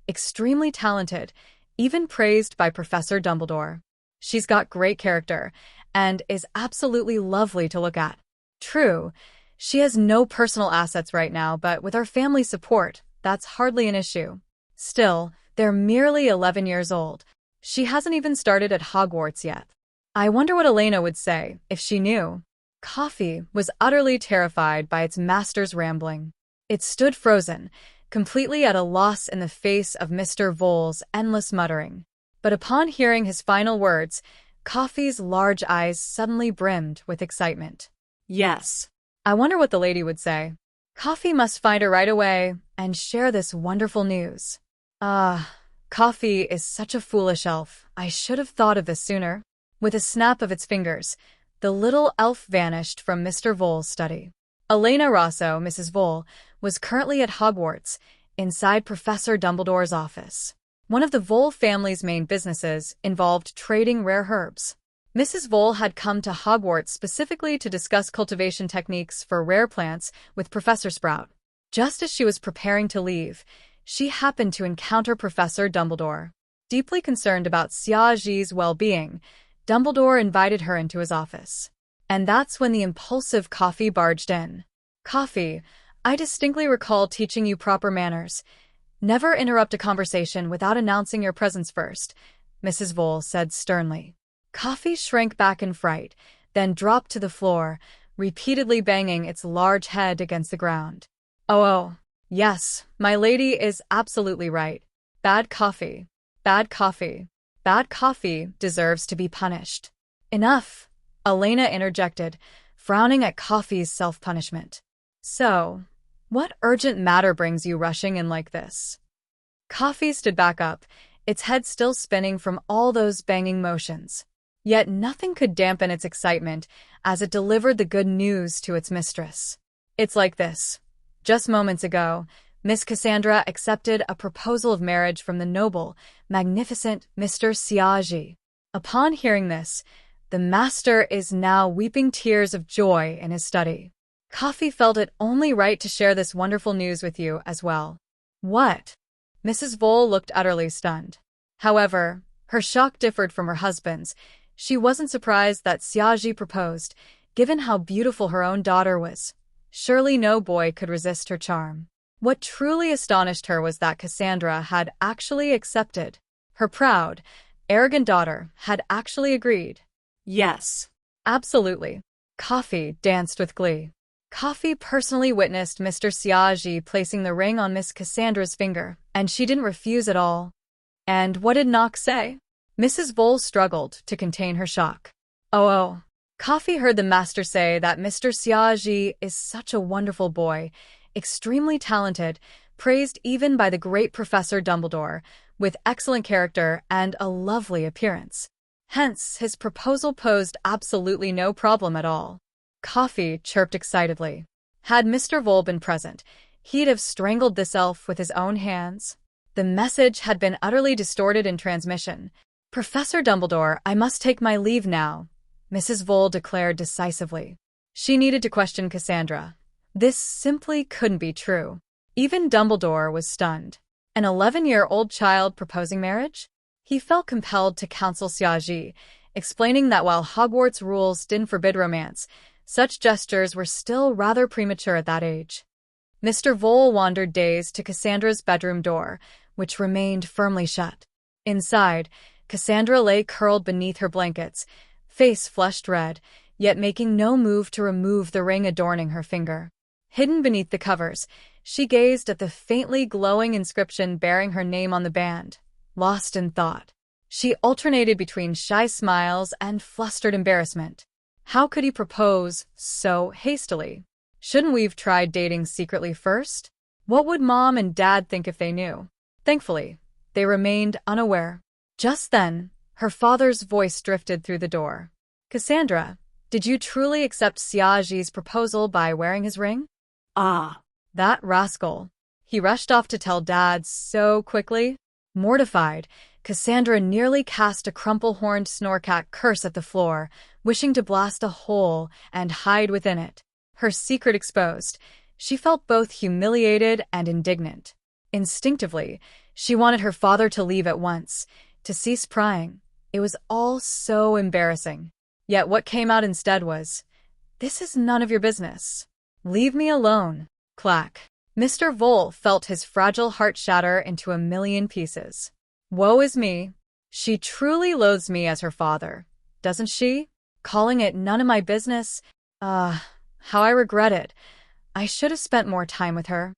extremely talented, even praised by Professor Dumbledore. She's got great character, and is absolutely lovely to look at. True, she has no personal assets right now, but with our family support, that's hardly an issue. Still, they're merely 11 years old. She hasn't even started at Hogwarts yet. I wonder what Elena would say if she knew. Coffee was utterly terrified by its master's rambling. It stood frozen, completely at a loss in the face of Mr. Vole's endless muttering. But upon hearing his final words, Coffee's large eyes suddenly brimmed with excitement. Yes. I wonder what the lady would say. Coffee must find her right away and share this wonderful news. Coffee is such a foolish elf. I should have thought of this sooner. With a snap of its fingers, the little elf vanished from Mr. Vole's study. Elena Rosso, Mrs. Vole, was currently at Hogwarts, inside Professor Dumbledore's office. One of the Vole family's main businesses involved trading rare herbs. Mrs. Vole had come to Hogwarts specifically to discuss cultivation techniques for rare plants with Professor Sprout. Just as she was preparing to leave, she happened to encounter Professor Dumbledore. Deeply concerned about Xiaji's well-being, Dumbledore invited her into his office. And that's when the impulsive Coffee barged in. Coffee, I distinctly recall teaching you proper manners. Never interrupt a conversation without announcing your presence first, Mrs. Vole said sternly. Coffee shrank back in fright, then dropped to the floor, repeatedly banging its large head against the ground. Oh, yes, my lady is absolutely right. Bad coffee, bad coffee, bad coffee deserves to be punished. Enough, Elena interjected, frowning at Coffee's self-punishment. So, what urgent matter brings you rushing in like this? Coffee stood back up, its head still spinning from all those banging motions. Yet nothing could dampen its excitement as it delivered the good news to its mistress. It's like this. Just moments ago, Miss Cassandra accepted a proposal of marriage from the noble, magnificent Mr. Xiaji. Upon hearing this, the master is now weeping tears of joy in his study. Coffee felt it only right to share this wonderful news with you as well. What? Mrs. Vole looked utterly stunned. However, her shock differed from her husband's. She wasn't surprised that Xiaji proposed, given how beautiful her own daughter was. Surely no boy could resist her charm. What truly astonished her was that Cassandra had actually accepted. Her proud, arrogant daughter had actually agreed. Yes. Absolutely. Coffee danced with glee. Coffee personally witnessed Mr. Siagi placing the ring on Miss Cassandra's finger, and she didn't refuse at all. And what did Knox say? Mrs. Vole struggled to contain her shock. Oh. Coffee heard the master say that Mr. Siagi is such a wonderful boy, extremely talented, praised even by the great Professor Dumbledore, with excellent character and a lovely appearance. Hence, his proposal posed absolutely no problem at all. Coffee chirped excitedly. Had Mr. Vole been present, he'd have strangled this elf with his own hands. The message had been utterly distorted in transmission. Professor Dumbledore, I must take my leave now, Mrs. Vole declared decisively. She needed to question Cassandra. This simply couldn't be true. Even Dumbledore was stunned. An 11-year-old child proposing marriage? He felt compelled to counsel Siagi, explaining that while Hogwarts rules didn't forbid romance, such gestures were still rather premature at that age. Mr. Vole wandered dazed to Cassandra's bedroom door, which remained firmly shut. Inside, Cassandra lay curled beneath her blankets, face flushed red, yet making no move to remove the ring adorning her finger. Hidden beneath the covers, she gazed at the faintly glowing inscription bearing her name on the band, lost in thought. She alternated between shy smiles and flustered embarrassment. How could he propose so hastily? Shouldn't we've tried dating secretly first? What would Mom and Dad think if they knew? Thankfully, they remained unaware. Just then, her father's voice drifted through the door. Cassandra, did you truly accept Siagi's proposal by wearing his ring? Ah. That rascal. He rushed off to tell Dad so quickly. Mortified, Cassandra nearly cast a crumple-horned snorcat curse at the floor, wishing to blast a hole and hide within it. Her secret exposed, she felt both humiliated and indignant. Instinctively, she wanted her father to leave at once, to cease prying. It was all so embarrassing. Yet what came out instead was, "This is none of your business. Leave me alone." Clack. Mr. Vole felt his fragile heart shatter into a million pieces. Woe is me. She truly loathes me as her father, doesn't she? Calling it none of my business. How I regret it. I should have spent more time with her.